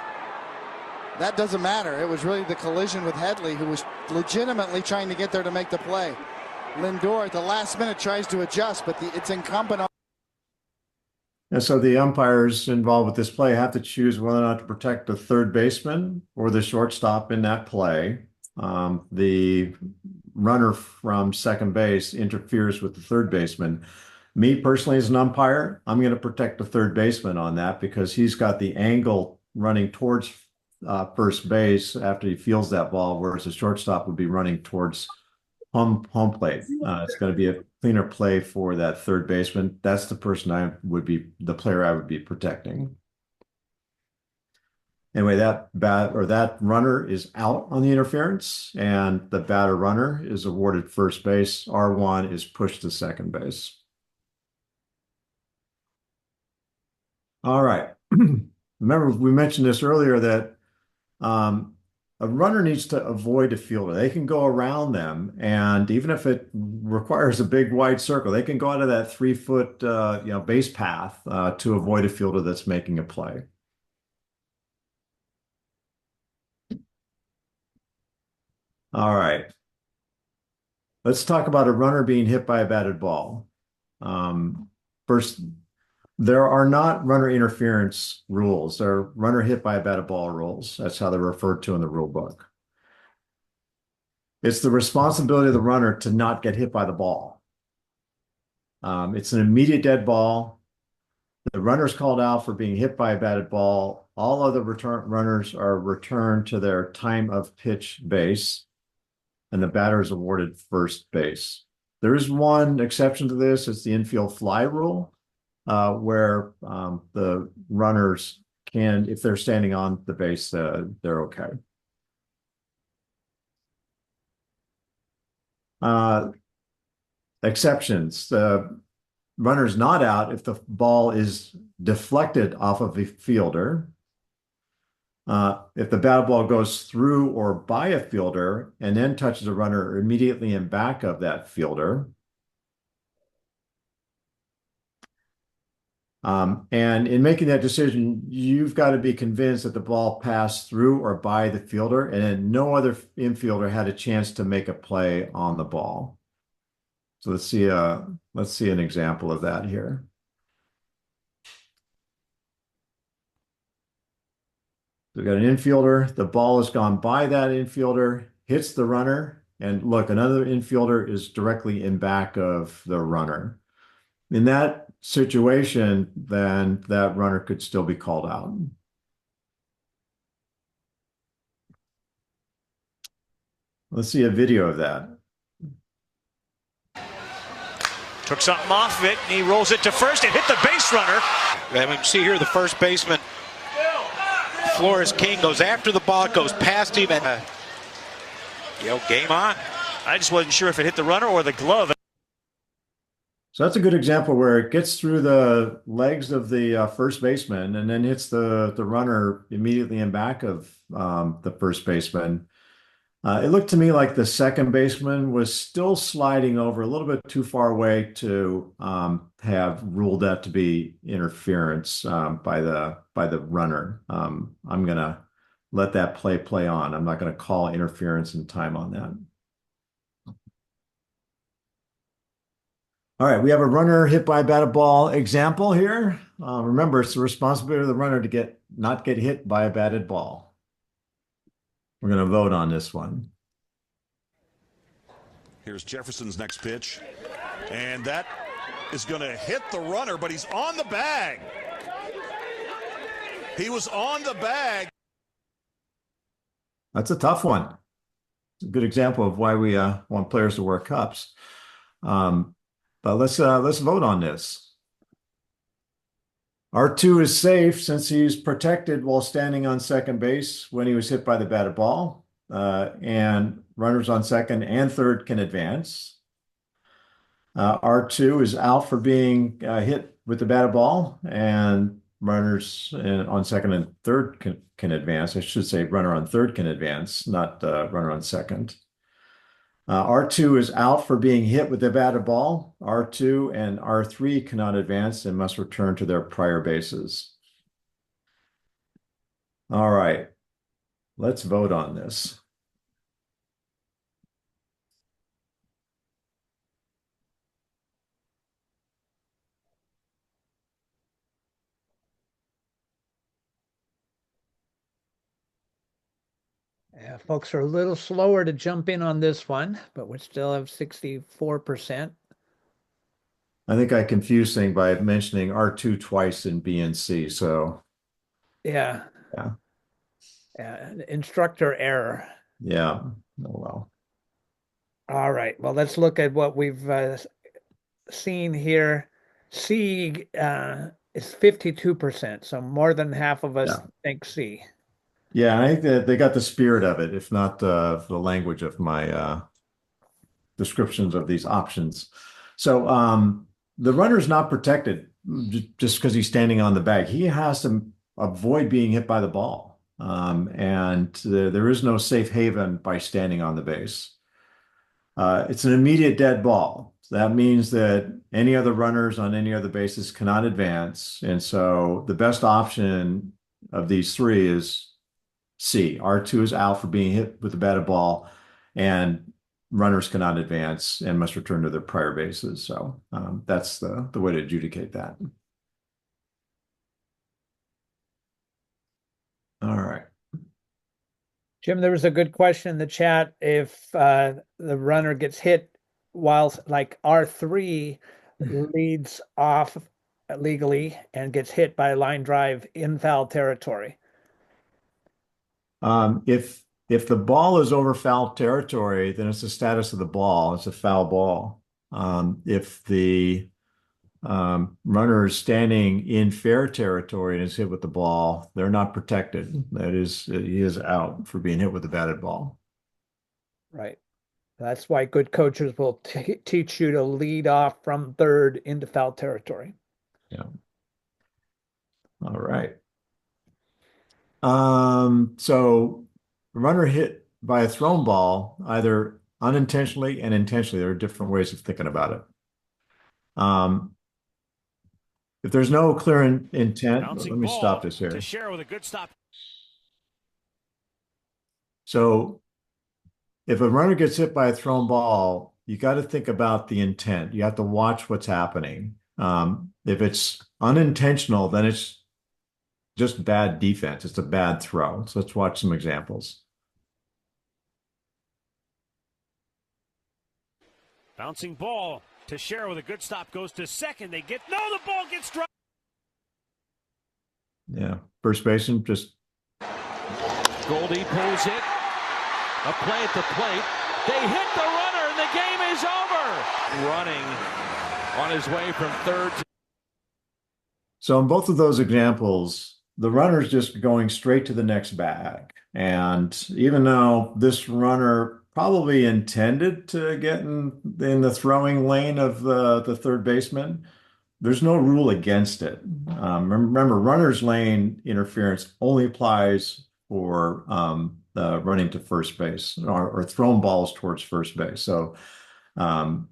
that doesn't matter. It was really the collision with Headley, who was legitimately trying to get there to make the play. Lindor at the last minute tries to adjust, but it's incumbent on. And so the umpires involved with this play have to choose whether or not to protect the third baseman or the shortstop in that play. The runner from second base interferes with the third baseman. Me personally, as an umpire, I'm going to protect the third baseman on that because he's got the angle running towards first base after he fields that ball, whereas the shortstop would be running towards home plate. It's going to be a cleaner play for that third baseman. That's the person the player I would be protecting. Anyway, that runner is out on the interference, and the batter runner is awarded first base. R1 is pushed to second base. All right. Remember, we mentioned this earlier that a runner needs to avoid a fielder. They can go around them, and even if it requires a big wide circle, they can go out of that 3-foot base path to avoid a fielder that's making a play. All right. Let's talk about a runner being hit by a batted ball. First, there are not runner interference rules. There are runner hit by a batted ball rules. That's how they're referred to in the rule book. It's the responsibility of the runner to not get hit by the ball. It's an immediate dead ball. The runner's called out for being hit by a batted ball. All other runners are returned to their time of pitch base, and the batter is awarded first base. There is one exception to this. It's the infield fly rule, where the runners can, if they're standing on the base, they're okay. Exceptions. The runner's not out if the ball is deflected off of a fielder. If the batted ball goes through or by a fielder and then touches a runner immediately in back of that fielder. And in making that decision, you've got to be convinced that the ball passed through or by the fielder, and then no other infielder had a chance to make a play on the ball. So let's see an example of that here. We've got an infielder. The ball has gone by that infielder, hits the runner, and look, another infielder is directly in back of the runner. In that situation, then that runner could still be called out. Let's see a video of that. Took something off it, and he rolls it to first and hit the base runner. And we see here the first baseman, Flores King, goes after the ball, goes past him, and game on. I just wasn't sure if it hit the runner or the glove. So that's a good example where it gets through the legs of the first baseman and then hits the runner immediately in back of the first baseman. It looked to me like the second baseman was still sliding over a little bit too far away to have ruled that to be interference by the runner. I'm going to let that play on. I'm not going to call interference in time on that. All right, we have a runner hit by a batted ball example here. Remember, it's the responsibility of the runner to not get hit by a batted ball. We're going to vote on this one. Here's Jefferson's next pitch. And that is going to hit the runner, but he's on the bag. He was on the bag. That's a tough one. It's a good example of why we want players to wear cups. But let's vote on this. R2 is safe since he's protected while standing on second base when he was hit by the batted ball. And runners on second and third can advance. R2 is out for being hit with the batted ball, and runners on second and third can advance. I should say runner on third can advance, not runner on second. R2 is out for being hit with the batted ball. R2 and R3 cannot advance and must return to their prior bases. All right, let's vote on this. Yeah, folks are a little slower to jump in on this one, but we still have 64%. I think I confused things by mentioning R2 twice in B and C. So yeah. Instructor error. Yeah. Oh, well. All right. Well, let's look at what we've seen here. C is 52%, so more than half of us think C. Yeah, I think that they got the spirit of it, if not the language of my descriptions of these options. So the runner's not protected just because he's standing on the bag. He has to avoid being hit by the ball. And there is no safe haven by standing on the base. It's an immediate dead ball. So that means that any other runners on any other bases cannot advance. And so the best option of these three is C. R2 is out for being hit with a batted ball, and runners cannot advance and must return to their prior bases. So that's the way to adjudicate that. All right. Jim, there was a good question in the chat. If the runner gets hit while like R3 leads off legally and gets hit by a line drive in foul territory. If the ball is over foul territory, then it's the status of the ball. It's a foul ball. If the runner is standing in fair territory and is hit with the ball, they're not protected. That is, he is out for being hit with the batted ball. Right. That's why good coaches will teach you to lead off from third into foul territory. Yeah. All right. So the runner hit by a thrown ball, either unintentionally and intentionally. There are different ways of thinking about it. If there's no clear intent, let me stop this here. To share with a good stop. So if a runner gets hit by a thrown ball, you got to think about the intent. You have to watch what's happening. If it's unintentional, then it's just bad defense. It's a bad throw. So let's watch some examples. Bouncing ball to Share with a good stop, goes to second. The ball gets dropped. Yeah, first baseman just. Goldie pulls it. A play at the plate. They hit the runner, and the game is over. Running on his way from third. So in both of those examples, the runner's just going straight to the next bag. And even though this runner probably intended to get in the throwing lane of the third baseman, there's no rule against it. Remember, runner's lane interference only applies for running to first base or thrown balls towards first base. So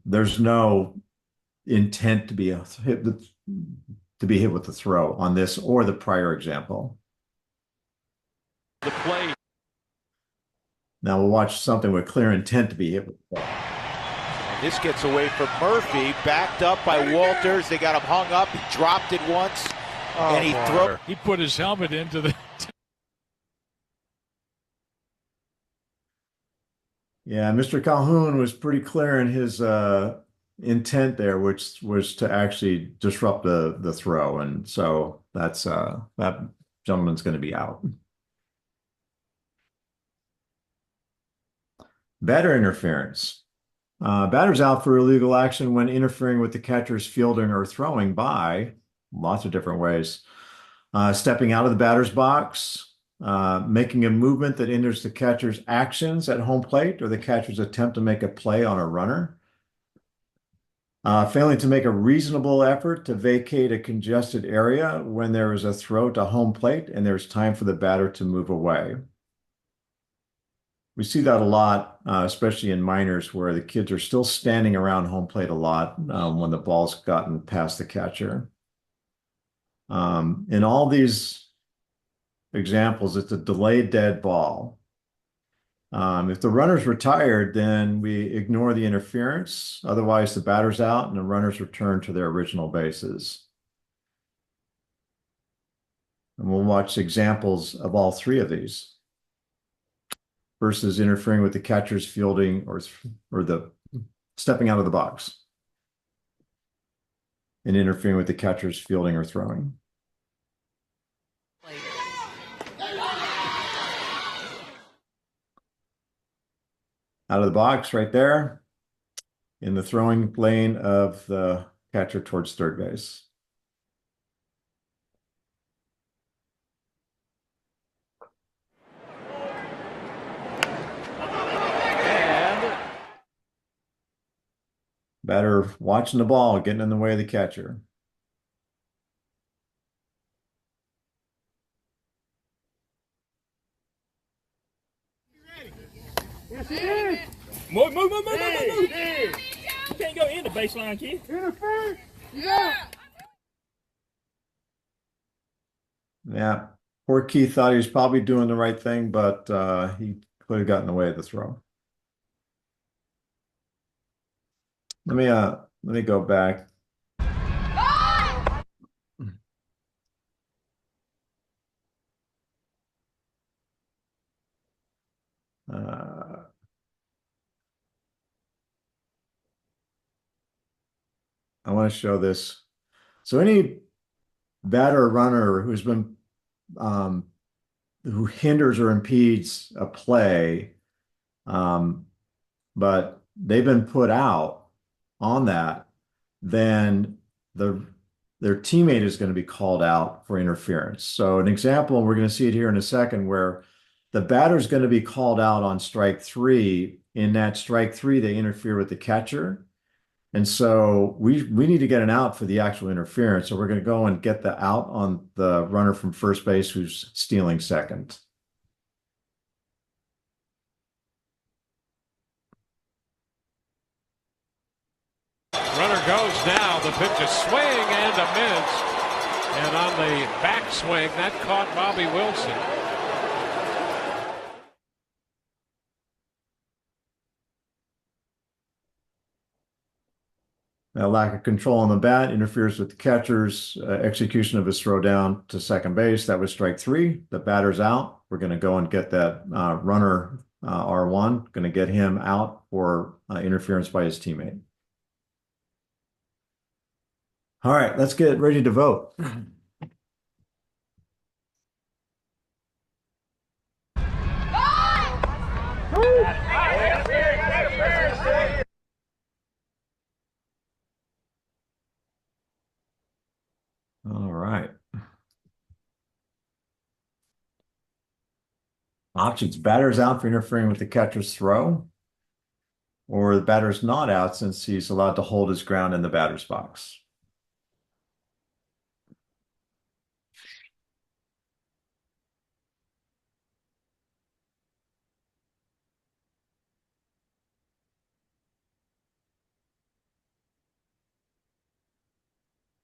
there's no intent to be hit with the throw on this or the prior example. The play. Now we'll watch something with clear intent to be hit with the throw. This gets away from Murphy, backed up by Walters. They got him hung up. He dropped it once, and he threw. He put his helmet into the. Yeah, Mr. Calhoun was pretty clear in his intent there, which was to actually disrupt the throw, and so that's that gentleman's going to be out. Batter interference. Batter's out for illegal action when interfering with the catcher's fielding or throwing by lots of different ways. Stepping out of the batter's box, making a movement that hinders the catcher's actions at home plate or the catcher's attempt to make a play on a runner. Failing to make a reasonable effort to vacate a congested area when there is a throw to home plate and there's time for the batter to move away. We see that a lot, especially in minors, where the kids are still standing around home plate a lot when the ball's gotten past the catcher. In all these examples, it's a delayed dead ball. If the runner's retired, then we ignore the interference. Otherwise, the batter's out and the runners return to their original bases. And we'll watch examples of all three of these versus interfering with the catcher's fielding or the stepping out of the box and interfering with the catcher's fielding or throwing. Out of the box right there in the throwing lane of the catcher towards third base. Batter watching the ball, getting in the way of the catcher. Move. You can't go in the baseline, kid. Interfere. Yeah. Poor Keith thought he was probably doing the right thing, but he could have gotten in the way of the throw. Let me go back. I want to show this. So any batter or runner who's been who hinders or impedes a play, but they've been put out on that, then their teammate is going to be called out for interference. So an example, and we're going to see it here in a second, where the batter is going to be called out on strike three. In that strike three, they interfere with the catcher. And so we need to get an out for the actual interference. So we're going to go and get the out on the runner from first base who's stealing second. Runner goes now. The pitch is swing and a miss. And on the backswing, that caught Bobby Wilson. That lack of control on the bat interferes with the catcher's execution of his throw down to second base. That was strike three. The batter's out. We're going to go and get that runner R1, going to get him out for interference by his teammate. All right, let's get ready to vote. All right. Options: batter's out for interfering with the catcher's throw, or the batter's not out since he's allowed to hold his ground in the batter's box.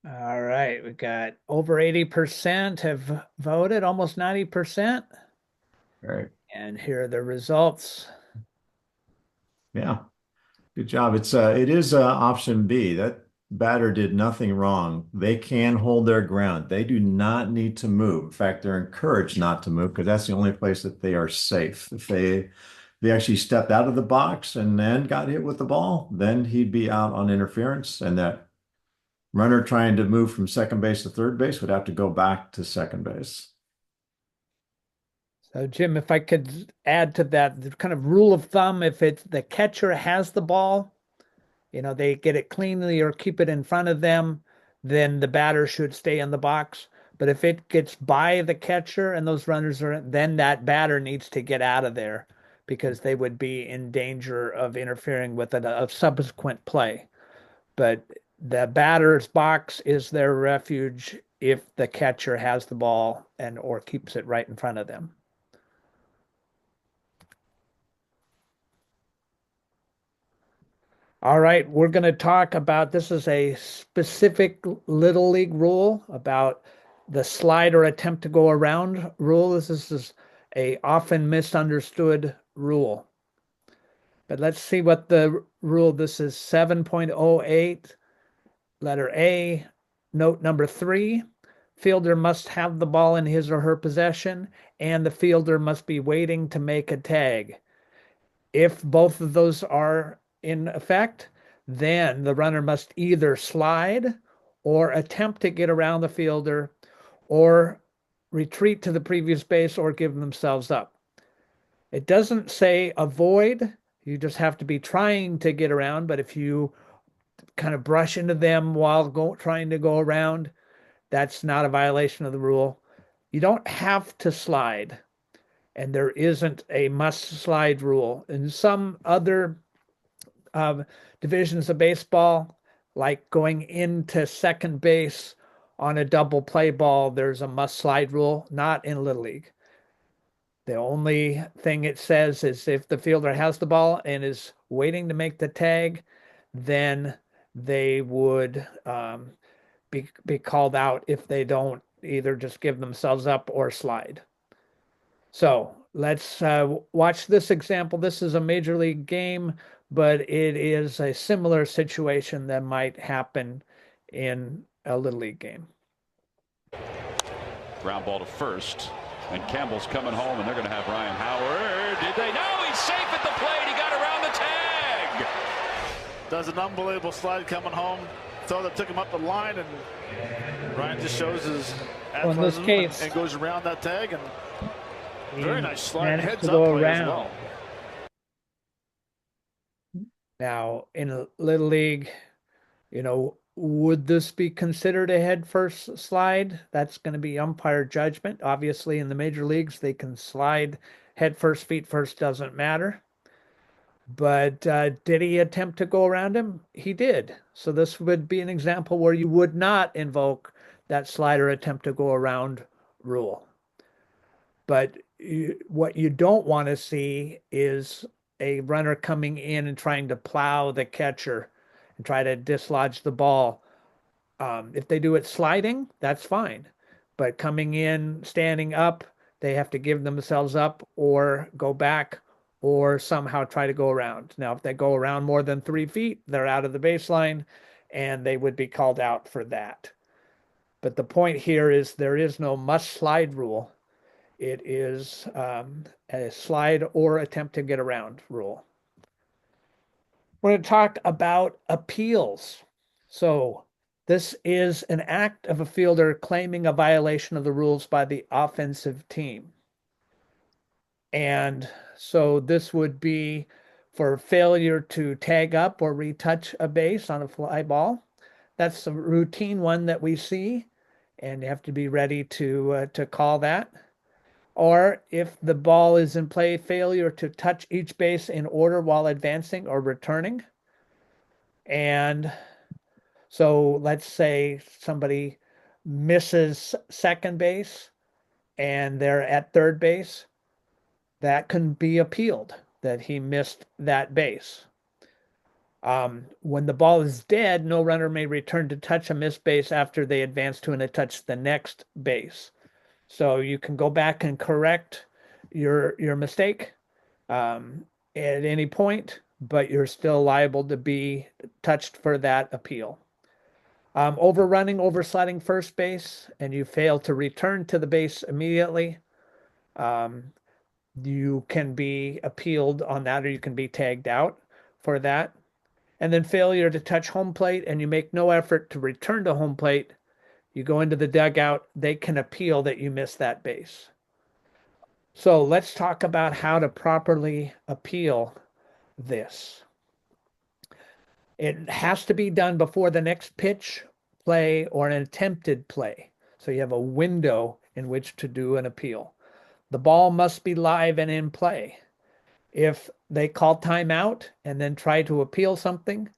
All right, we got over 80% have voted, almost 90%. All right. And here are the results. Yeah, good job. It is option B. That batter did nothing wrong. They can hold their ground. They do not need to move. In fact, they're encouraged not to move because that's the only place that they are safe. If they actually stepped out of the box and then got hit with the ball, then he'd be out on interference, and that runner trying to move from second base to third base would have to go back to second base. So, Jim, if I could add to that, the kind of rule of thumb, if it's the catcher has the ball, they get it cleanly or keep it in front of them, then the batter should stay in the box. But if it gets by the catcher and those runners are, then that batter needs to get out of there because they would be in danger of interfering with a subsequent play. But the batter's box is their refuge if the catcher has the ball or keeps it right in front of them. All right, we're going to talk about, this is a specific Little League rule about the slide or attempt to go around rule. This is a often misunderstood rule. But let's see what the rule, this is 7.08, letter A, note number 3. Fielder must have the ball in his or her possession, and the fielder must be waiting to make a tag. If both of those are in effect, then the runner must either slide or attempt to get around the fielder or retreat to the previous base or give themselves up. It doesn't say avoid. You just have to be trying to get around. But if you kind of brush into them while trying to go around, that's not a violation of the rule. You don't have to slide. And there isn't a must slide rule. In some other divisions of baseball, like going into second base on a double play ball, there's a must slide rule, not in Little League. The only thing it says is if the fielder has the ball and is waiting to make the tag, then they would be called out if they don't either just give themselves up or slide. So let's watch this example. This is a major league game, but it is a similar situation that might happen in a Little League game. Ground ball to first, and Campbell's coming home, and they're going to have Ryan Howard. Did they? No, he's safe at the plate. He got around the tag. Does an unbelievable slide coming home. Throw that took him up the line, and Ryan just shows his athleticism and goes around that tag. And very nice slide, heads up play as well. Now, in a Little League, would this be considered a head first slide? That's going to be umpire judgment. Obviously, in the major leagues, they can slide head first, feet first, doesn't matter. But did he attempt to go around him? He did. So this would be an example where you would not invoke that slide or attempt to go around rule. But what you don't want to see is a runner coming in and trying to plow the catcher and try to dislodge the ball. If they do it sliding, that's fine. But coming in, standing up, they have to give themselves up or go back or somehow try to go around. Now, if they go around more than 3 feet, they're out of the baseline. and they would be called out for that. But the point here is there is no must slide rule. It is a slide or attempt to get around rule. We're going to talk about appeals. So this is an act of a fielder claiming a violation of the rules by the offensive team. And so this would be for failure to tag up or retouch a base on a fly ball. That's a routine one that we see, and you have to be ready to call that. Or if the ball is in play, failure to touch each base in order while advancing or returning. And so let's say somebody misses second base and they're at third base. That can be appealed that he missed that base. When the ball is dead, no runner may return to touch a missed base after they advance to and touch the next base. So you can go back and correct your mistake at any point, but you're still liable to be touched for that appeal. Overrunning, oversliding first base, and you fail to return to the base immediately, you can be appealed on that, or you can be tagged out for that. And then failure to touch home plate, and you make no effort to return to home plate, you go into the dugout, they can appeal that you missed that base. So let's talk about how to properly appeal this. It has to be done before the next pitch, play, or an attempted play. So you have a window in which to do an appeal. The ball must be live and in play. If they call timeout and then try to appeal something,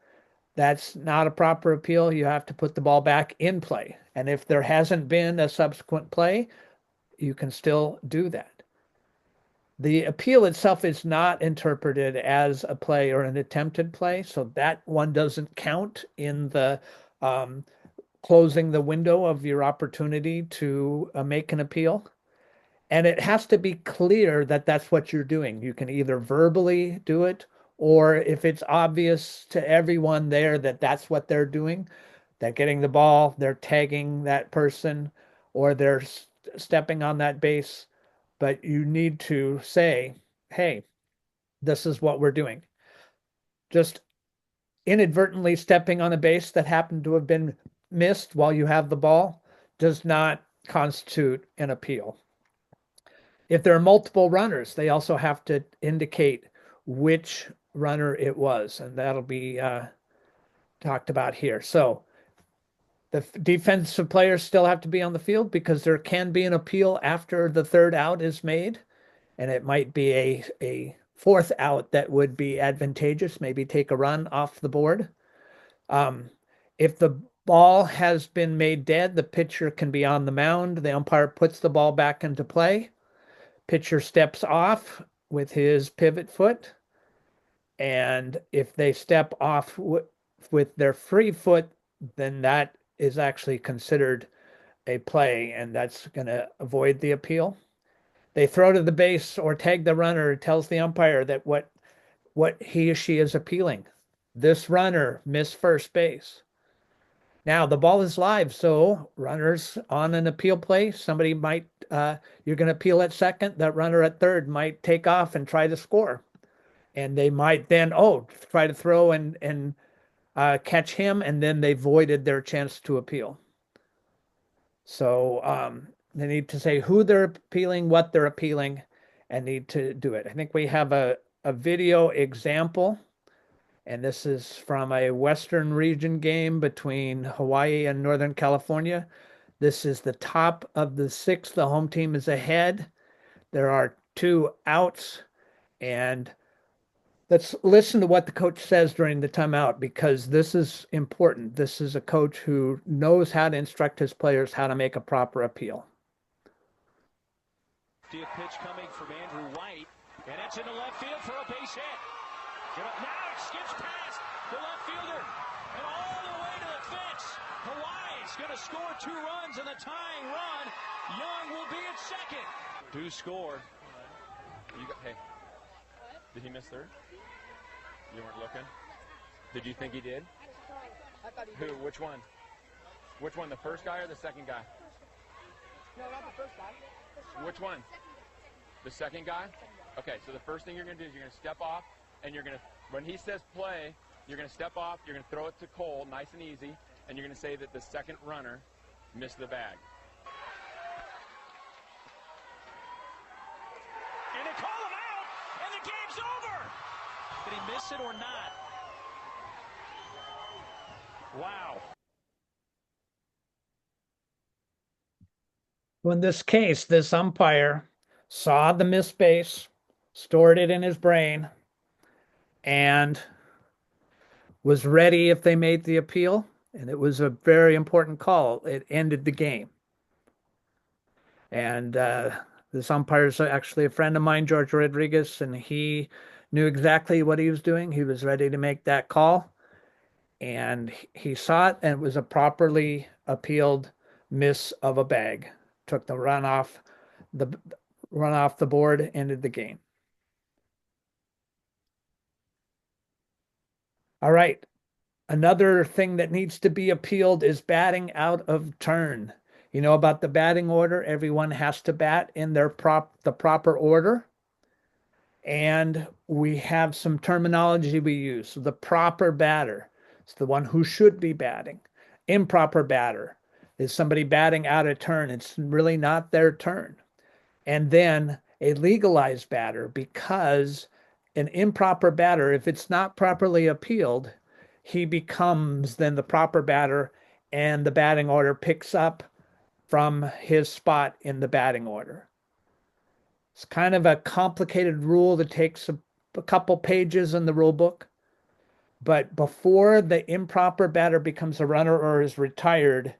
that's not a proper appeal. You have to put the ball back in play. And if there hasn't been a subsequent play, you can still do that. The appeal itself is not interpreted as a play or an attempted play, so that one doesn't count in the closing the window of your opportunity to make an appeal. And it has to be clear that that's what you're doing. You can either verbally do it, or if it's obvious to everyone there that that's what they're doing, they're getting the ball, they're tagging that person, or they're stepping on that base. But you need to say, hey, this is what we're doing. Just inadvertently stepping on a base that happened to have been missed while you have the ball does not constitute an appeal. If there are multiple runners, they also have to indicate which runner it was, and that'll be talked about here. So the defensive players still have to be on the field because there can be an appeal after the third out is made, and it might be a fourth out that would be advantageous, maybe take a run off the board. If the ball has been made dead, the pitcher can be on the mound. The umpire puts the ball back into play. Pitcher steps off with his pivot foot, and if they step off with their free foot, then that is actually considered a play, and that's going to avoid the appeal. They throw to the base or tag the runner, tells the umpire that what he or she is appealing. This runner missed first base. Now the ball is live, so runners on an appeal play, somebody might, you're going to appeal at second, that runner at third might take off and try to score. And they might then, try to throw and catch him, and then they voided their chance to appeal. So they need to say who they're appealing, what they're appealing, and need to do it. I think we have a video example. And this is from a Western region game between Hawaii and Northern California. This is the top of the sixth. The home team is ahead. There are 2 outs. And let's listen to what the coach says during the timeout, because this is important. This is a coach who knows how to instruct his players how to make a proper appeal. See a pitch coming from Andrew White, and it's into left field for a base hit. Now it skips past the left fielder and all the way to the fence. Hawaii's going to score 2 runs in the tying run. Young will be at second. Do score. Hey, did he miss third? You weren't looking? Did you think he did? Who? Which one? Which one? The first guy or the second guy? No, not the first guy. Which one? The second guy? Okay, so the first thing you're going to do is you're going to step off, and you're going to, when he says play, you're going to step off, you're going to throw it to Cole, nice and easy, and you're going to say that the second runner missed the bag. And they call him out, and the game's over. Did he miss it or not? Wow. Well, in this case, this umpire saw the missed base, stored it in his brain, and was ready if they made the appeal. And it was a very important call. It ended the game. And this umpire is actually a friend of mine, George Rodriguez, and he knew exactly what he was doing. He was ready to make that call. And he saw it, and it was a properly appealed miss of a bag. Took the run off the board, ended the game. All right. Another thing that needs to be appealed is batting out of turn. You know about the batting order. Everyone has to bat in the proper order. And we have some terminology we use. So the proper batter is the one who should be batting. Improper batter is somebody batting out of turn. It's really not their turn. And then a legalized batter, because an improper batter, if it's not properly appealed, he becomes then the proper batter, and the batting order picks up from his spot in the batting order. It's kind of a complicated rule that takes a couple pages in the rule book. But before the improper batter becomes a runner or is retired,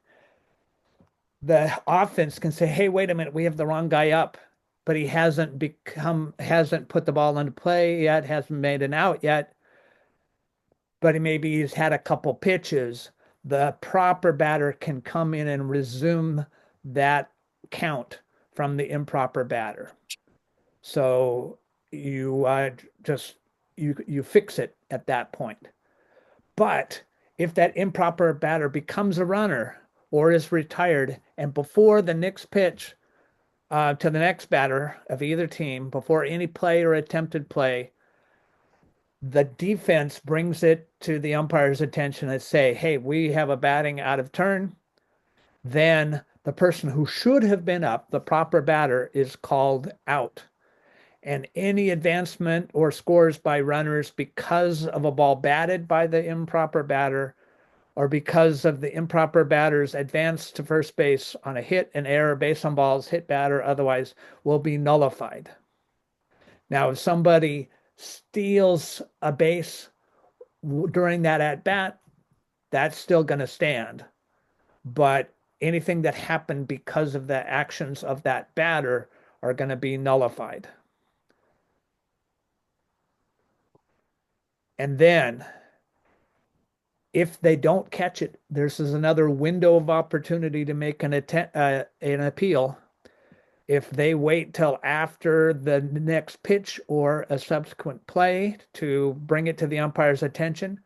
the offense can say, hey, wait a minute, we have the wrong guy up, but he hasn't put the ball into play yet, hasn't made an out yet, but maybe he's had a couple pitches. The proper batter can come in and resume that count from the improper batter. So you you fix it at that point. But if that improper batter becomes a runner or is retired, and before the next pitch to the next batter of either team, before any play or attempted play, the defense brings it to the umpire's attention and say, hey, we have a batting out of turn. Then the person who should have been up, the proper batter, is called out. And any advancement or scores by runners because of a ball batted by the improper batter, or because of the improper batter's advance to first base on a hit, an error, base on balls, hit batter, otherwise, will be nullified. Now, if somebody steals a base during that at bat, that's still going to stand. But anything that happened because of the actions of that batter are going to be nullified. And then if they don't catch it, this is another window of opportunity to make an appeal. If they wait till after the next pitch or a subsequent play to bring it to the umpire's attention,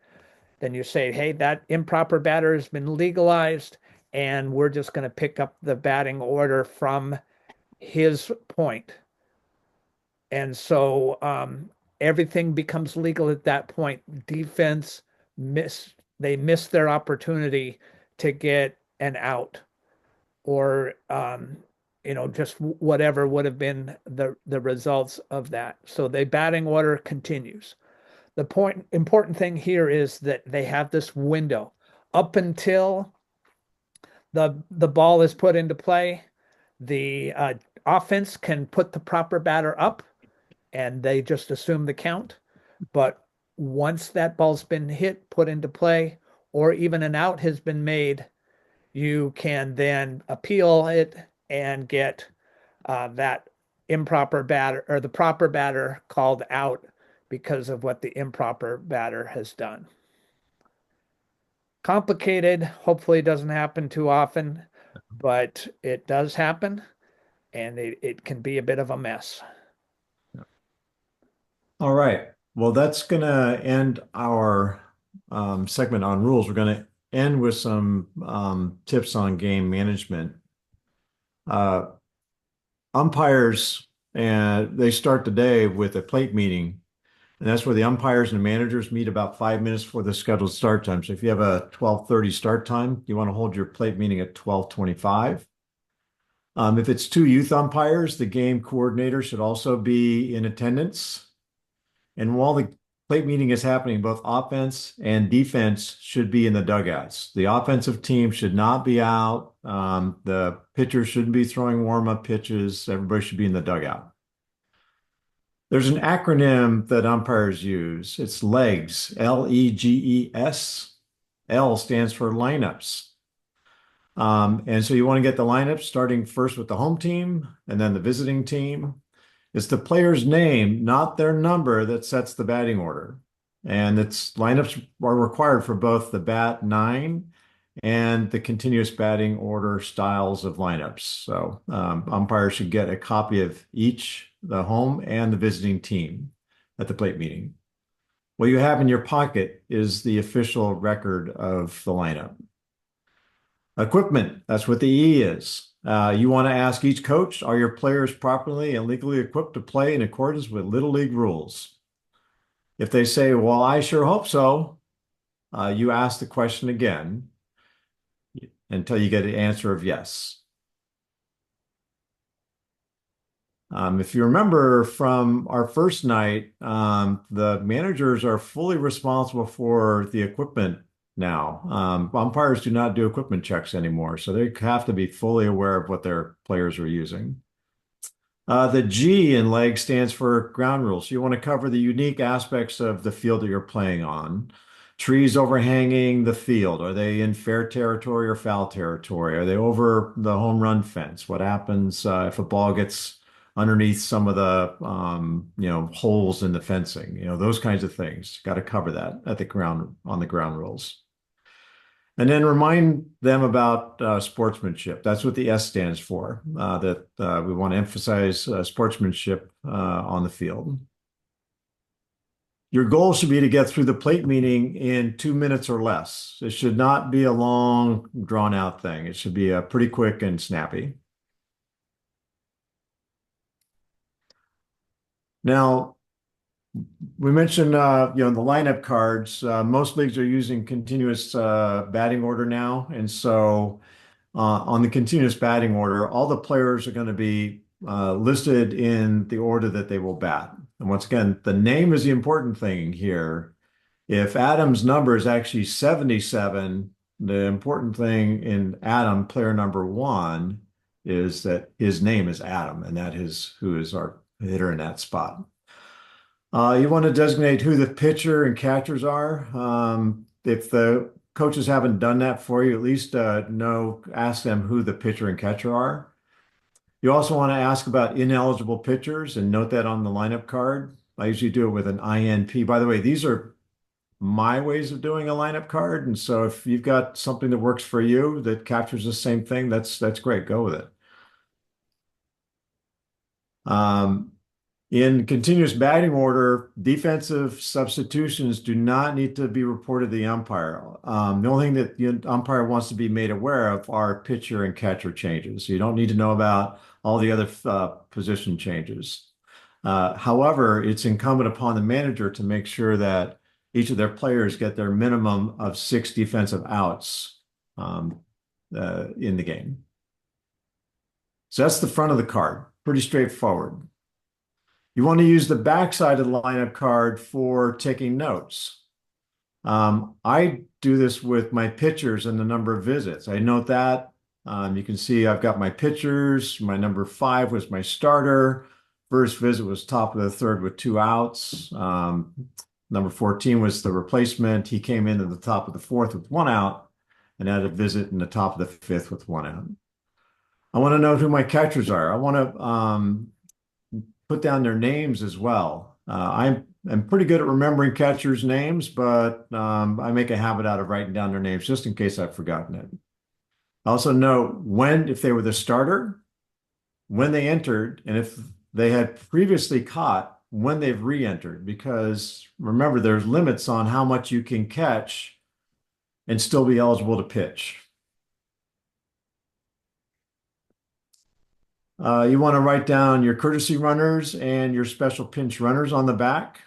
then you say, hey, that improper batter has been legalized, and we're just going to pick up the batting order from his point. And so everything becomes legal at that point. Defense miss their opportunity to get an out, or just whatever would have been the results of that. So the batting order continues. The important thing here is that they have this window up until the ball is put into play. The offense can put the proper batter up, and they just assume the count. But once that ball's been hit, put into play, or even an out has been made, you can then appeal it and get that improper batter or the proper batter called out because of what the improper batter has done. Complicated, hopefully it doesn't happen too often, but it does happen, and it can be a bit of a mess. All right. Well, that's going to end our segment on rules. We're going to end with some tips on game management. Uh, Umpires, and they start the day with a plate meeting, and that's where the umpires and the managers meet about 5 minutes before the scheduled start time. So if you have a 12:30 start time, you want to hold your plate meeting at 12:25. If it's two youth umpires, the game coordinator should also be in attendance. And while the plate meeting is happening, both offense and defense should be in the dugouts. The offensive team should not be out. The pitchers shouldn't be throwing warm-up pitches. Everybody should be in the dugout. There's an acronym that umpires use. It's LEGS, LEGES. L stands for lineups. And so you want to get the lineup starting first with the home team and then the visiting team. It's the player's name, not their number, that sets the batting order. And its lineups are required for both the bat nine and the continuous batting order styles of lineups. So umpires should get a copy of each, the home and the visiting team at the plate meeting. What you have in your pocket is the official record of the lineup. Equipment, that's what the E is. You want to ask each coach, are your players properly and legally equipped to play in accordance with Little League rules? If they say, well, I sure hope so, you ask the question again until you get an answer of yes. If you remember from our first night, the managers are fully responsible for the equipment now. Umpires do not do equipment checks anymore, so they have to be fully aware of what their players are using. The G in leg stands for ground rules. You want to cover the unique aspects of the field that you're playing on. Trees overhanging the field. Are they in fair territory or foul territory? Are they over the home run fence? What happens if a ball gets underneath some of the holes in the fencing? Those kinds of things. Got to cover that at the ground on the ground rules. And then remind them about sportsmanship. That's what the S stands for, that we want to emphasize sportsmanship on the field. Your goal should be to get through the plate meeting in 2 minutes or less. It should not be a long, drawn-out thing. It should be pretty quick and snappy. Now, we mentioned, the lineup cards. Most leagues are using continuous batting order now. And so on the continuous batting order, all the players are going to be listed in the order that they will bat. And once again, the name is the important thing here. If Adam's number is actually 77, the important thing in Adam, player number 1, is that his name is Adam, and that is who is our hitter in that spot. You want to designate who the pitcher and catchers are. If the coaches haven't done that for you, at least ask them who the pitcher and catcher are. You also want to ask about ineligible pitchers and note that on the lineup card. I usually do it with an INP. By the way, these are my ways of doing a lineup card. And so if you've got something that works for you that captures the same thing, that's great. Go with it. In continuous batting order, defensive substitutions do not need to be reported to the umpire. The only thing that the umpire wants to be made aware of are pitcher and catcher changes. So you don't need to know about all the other position changes. However, it's incumbent upon the manager to make sure that each of their players get their minimum of 6 defensive outs in the game. So that's the front of the card. Pretty straightforward. You want to use the backside of the lineup card for taking notes. I do this with my pitchers and the number of visits. I note that. You can see I've got my pitchers. My number 5 was my starter. First visit was top of the third with 2 outs. Number 14 was the replacement. He came into the top of the 4th with 1 out and had a visit in the top of the 5th with 1 out. I want to know who my catchers are. I want to put down their names as well. I'm pretty good at remembering catchers' names, but I make a habit out of writing down their names just in case I've forgotten it. I also know if they were the starter, when they entered, and if they had previously caught, when they've re-entered. Because remember, there's limits on how much you can catch and still be eligible to pitch. You want to write down your courtesy runners and your special pinch runners on the back.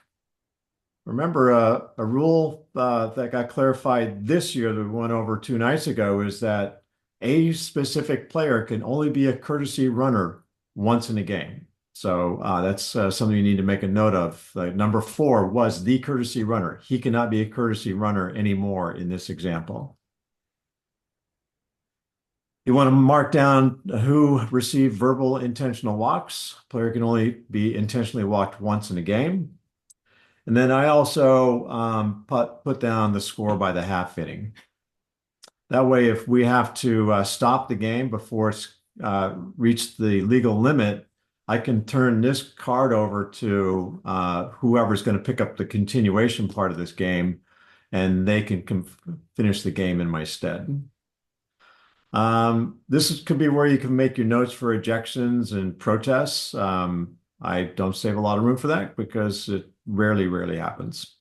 Remember, a rule that got clarified this year that we went over 2 nights ago is that a specific player can only be a courtesy runner once in a game. So that's something you need to make a note of. Number 4 was the courtesy runner. He cannot be a courtesy runner anymore in this example. You want to mark down who received verbal intentional walks. Player can only be intentionally walked once in a game. And then I also put down the score by the half inning. That way, if we have to stop the game before it's reached the legal limit, I can turn this card over to whoever's going to pick up the continuation part of this game, and they can finish the game in my stead. This could be where you can make your notes for ejections and protests. I don't save a lot of room for that because it rarely happens.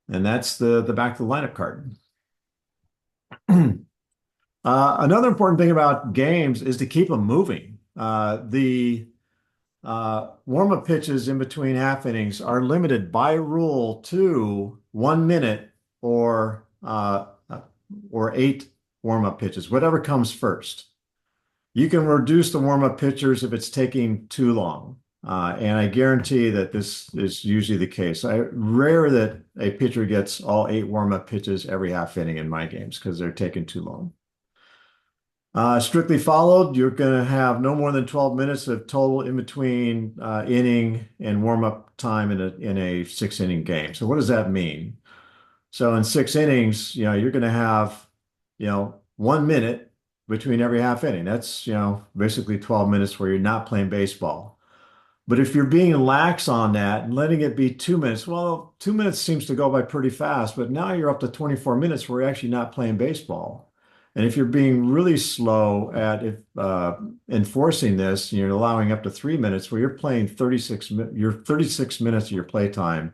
And that's the back of the lineup card. Another important thing about games is to keep them moving. The warm-up pitches in between half innings are limited by rule to 1 minute or 8 warm-up pitches, whatever comes first. You can reduce the warm-up pitchers if it's taking too long. And I guarantee that this is usually the case. Rare that a pitcher gets all 8 warm-up pitches every half inning in my games because they're taking too long. Strictly followed, you're going to have no more than 12 minutes of total in between inning and warm-up time in a 6-inning game. So what does that mean? So in 6 innings, you're going to have 1 minute between every half inning. That's basically 12 minutes where you're not playing baseball. But if you're being lax on that and letting it be 2 minutes, well, 2 minutes seems to go by pretty fast, but now you're up to 24 minutes where you're actually not playing baseball. And if you're being really slow at enforcing this, you're allowing up to 3 minutes where you're playing 36 minutes of your play time,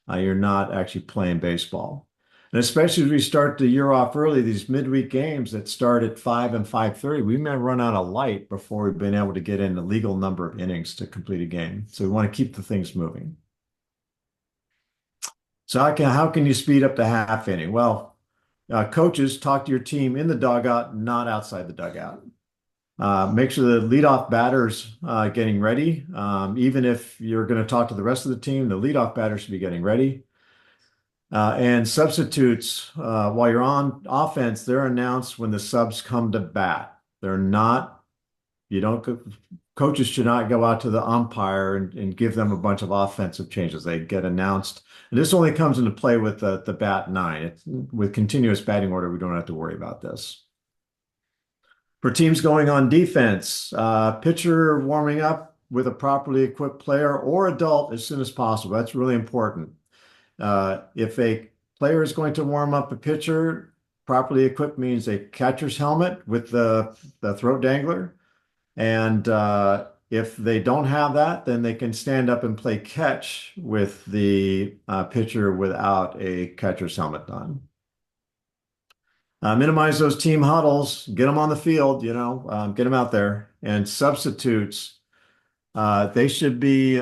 you're not actually playing baseball. And especially as we start the year off early, these midweek games that start at 5 and 5:30, we may run out of light before we've been able to get in a legal number of innings to complete a game. So we want to keep the things moving. So how can you speed up the half inning? Well, coaches, talk to your team in the dugout, not outside the dugout. Make sure the leadoff batter's getting ready. Even if you're going to talk to the rest of the team, the leadoff batter should be getting ready. And substitutes, while you're on offense, they're announced when the subs come to bat. Coaches should not go out to the umpire and give them a bunch of offensive changes. They get announced. And this only comes into play with the bat 9. With continuous batting order, we don't have to worry about this. For teams going on defense, pitcher warming up with a properly equipped player or adult as soon as possible. That's really important. If a player is going to warm up a pitcher, properly equipped means a catcher's helmet with the throat dangler. And if they don't have that, then they can stand up and play catch with the pitcher without a catcher's helmet on. Minimize those team huddles, get them on the field, get them out there. And substitutes, they should be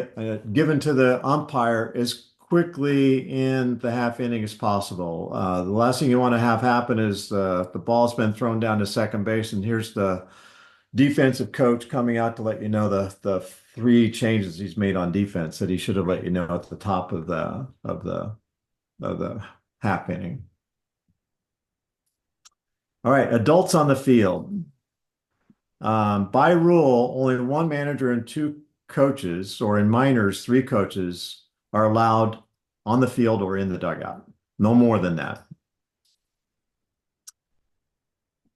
given to the umpire as quickly in the half inning as possible. The last thing you want to have happen is the ball's been thrown down to second base, and here's the defensive coach coming out to let you know the 3 changes he's made on defense that he should have let you know at the top of the half inning. All right, adults on the field. By rule, only 1 manager and 2 coaches, or in minors, 3 coaches, are allowed on the field or in the dugout. No more than that.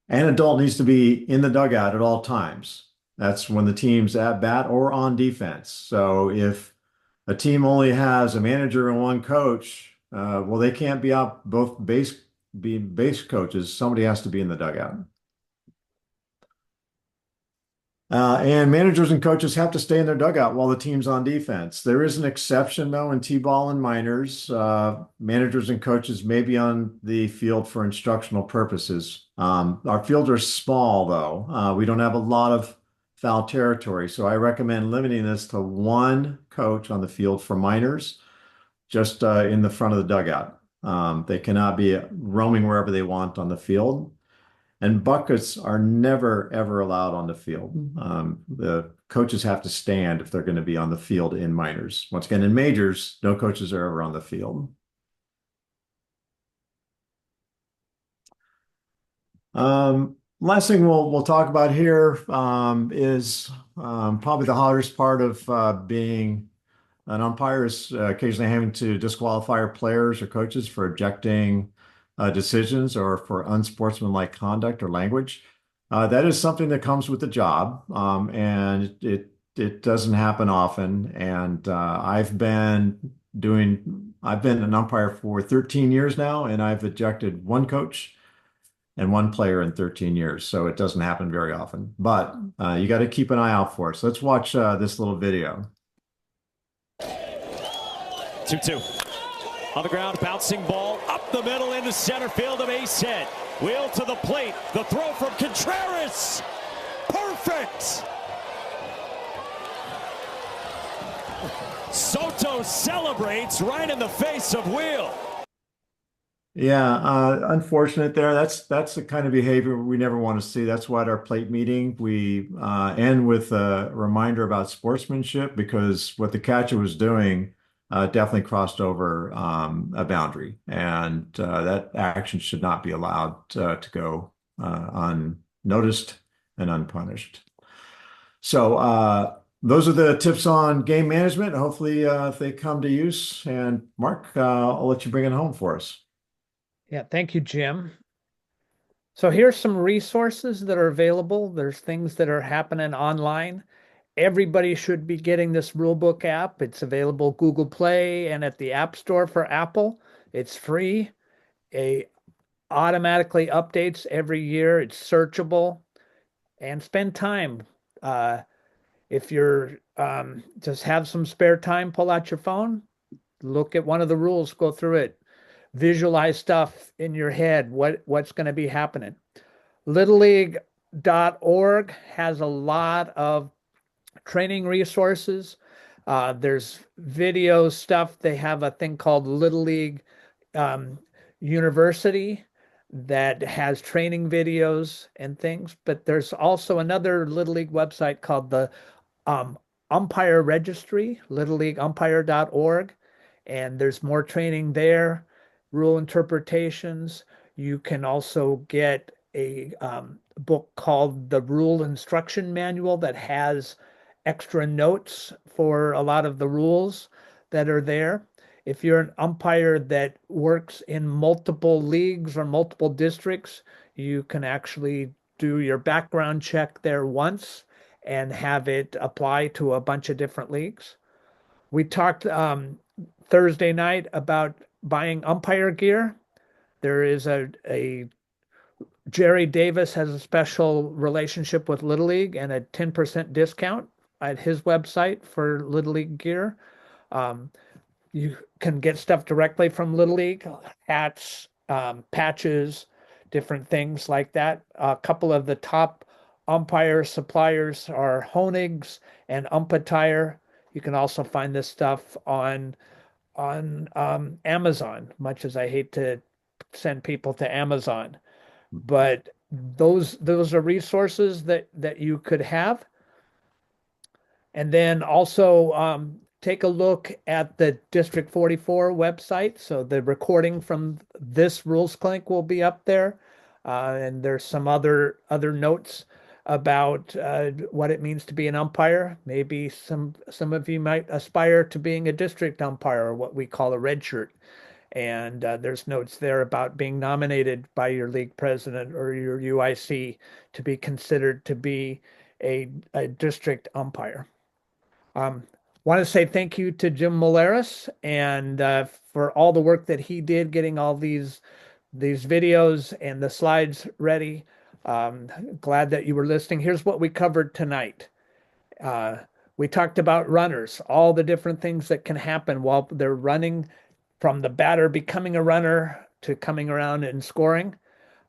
An adult needs to be in the dugout at all times. That's when the team's at bat or on defense. So if a team only has a manager and 1 coach, well, they can't be out both base coaches. Somebody has to be in the dugout. And managers and coaches have to stay in their dugout while the team's on defense. There is an exception, though, in T-ball and minors. Managers and coaches may be on the field for instructional purposes. Our fields are small, though. We don't have a lot of foul territory, so I recommend limiting this to one coach on the field for minors, just in the front of the dugout. They cannot be roaming wherever they want on the field. And buckets are never, ever allowed on the field. The coaches have to stand if they're going to be on the field in minors. Once again, in majors, no coaches are ever on the field. Last thing we'll talk about here is probably the hardest part of being an umpire is occasionally having to disqualify players or coaches for objecting decisions or for unsportsmanlike conduct or language. That is something that comes with the job, and it doesn't happen often. And I've been an umpire for 13 years now, and I've ejected one coach and one player in 13 years. So it doesn't happen very often, but you got to keep an eye out for it. So let's watch this little video. 2-2. On the ground, bouncing ball up the middle into center field, a base hit. Wheel to the plate. The throw from Contreras. Perfect. Soto celebrates right in the face of Wheel. Yeah, unfortunate there. That's the kind of behavior we never want to see. That's why at our plate meeting we end with a reminder about sportsmanship, because what the catcher was doing definitely crossed over a boundary, and that action should not be allowed to go unnoticed and unpunished. So those are the tips on game management. Hopefully they come to use. And Mark, I'll let you bring it home for us. Yeah, thank you, Jim. So here's some resources that are available. There's things that are happening online. Everybody should be getting this rulebook app. It's available Google Play and at the App Store for Apple. It's free. It automatically updates every year. It's searchable. And spend time. If you're just have some spare time, pull out your phone, look at one of the rules, go through it, visualize stuff in your head, what's going to be happening. LittleLeague.org has a lot of training resources. There's video stuff. They have a thing called Little League University that has training videos and things. But there's also another Little League website called the Umpire Registry, littleleagueumpire.org. And there's more training there, rule interpretations. You can also get a book called the Rule Instruction Manual that has extra notes for a lot of the rules that are there. If you're an umpire that works in multiple leagues or multiple districts, you can actually do your background check there once and have it apply to a bunch of different leagues. We talked Thursday night about buying umpire gear. There is a Jerry Davis has a special relationship with Little League and a 10% discount at his website for Little League gear. You can get stuff directly from Little League, hats, patches, different things like that. A couple of the top umpire suppliers are Honig's and Umpatire. You can also find this stuff on Amazon, much as I hate to send people to Amazon. But those are resources that you could have. And then also take a look at the District 44 website. So the recording from this Rules Clinic will be up there. And there's some other notes about what it means to be an umpire. Maybe some of you might aspire to being a district umpire, or what we call a red shirt. And there's notes there about being nominated by your league president or your UIC to be considered to be a district umpire. Want to say thank you to Jim Molaris and for all the work that he did getting all these videos and the slides ready. Glad that you were listening. Here's what we covered tonight. We talked about runners, all the different things that can happen while they're running, from the batter becoming a runner to coming around and scoring.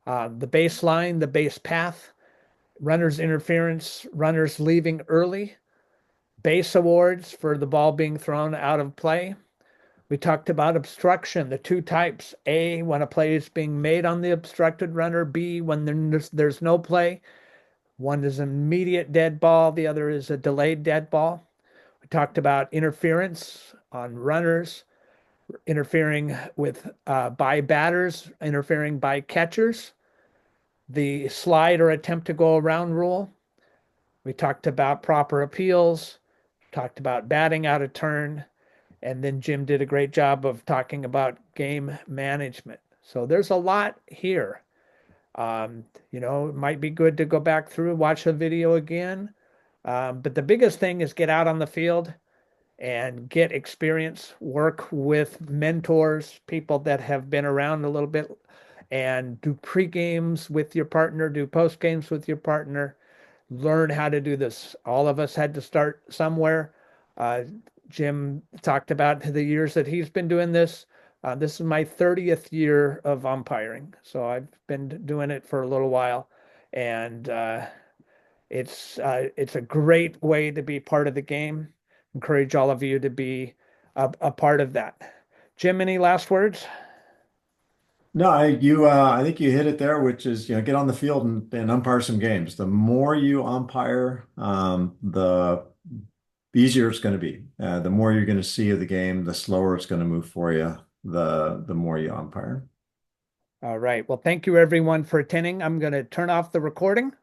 The baseline, the base path, runners interference, runners leaving early, base awards for the ball being thrown out of play. We talked about obstruction, the two types: A, when a play is being made on the obstructed runner; B, when there's no play. One is an immediate dead ball, the other is a delayed dead ball. We talked about interference on runners, interfering with by batters, interfering by catchers, the slide or attempt to go around rule. We talked about proper appeals, talked about batting out of turn, and then Jim did a great job of talking about game management. So there's a lot here. It might be good to go back through, watch the video again. But the biggest thing is get out on the field and get experience, work with mentors, people that have been around a little bit, and do pre-games with your partner, do post-games with your partner, learn how to do this. All of us had to start somewhere. Jim talked about the years that he's been doing this. This is my 30th year of umpiring, so I've been doing it for a little while, and it's a great way to be part of the game. Encourage all of you to be a part of that. Jim, any last words? No, I think you hit it there, which is, get on the field and umpire some games. The more you umpire, the easier it's going to be. The more you're going to see of the game, the slower it's going to move for you, the more you umpire. All right. Well, thank you everyone for attending. I'm going to turn off the recording.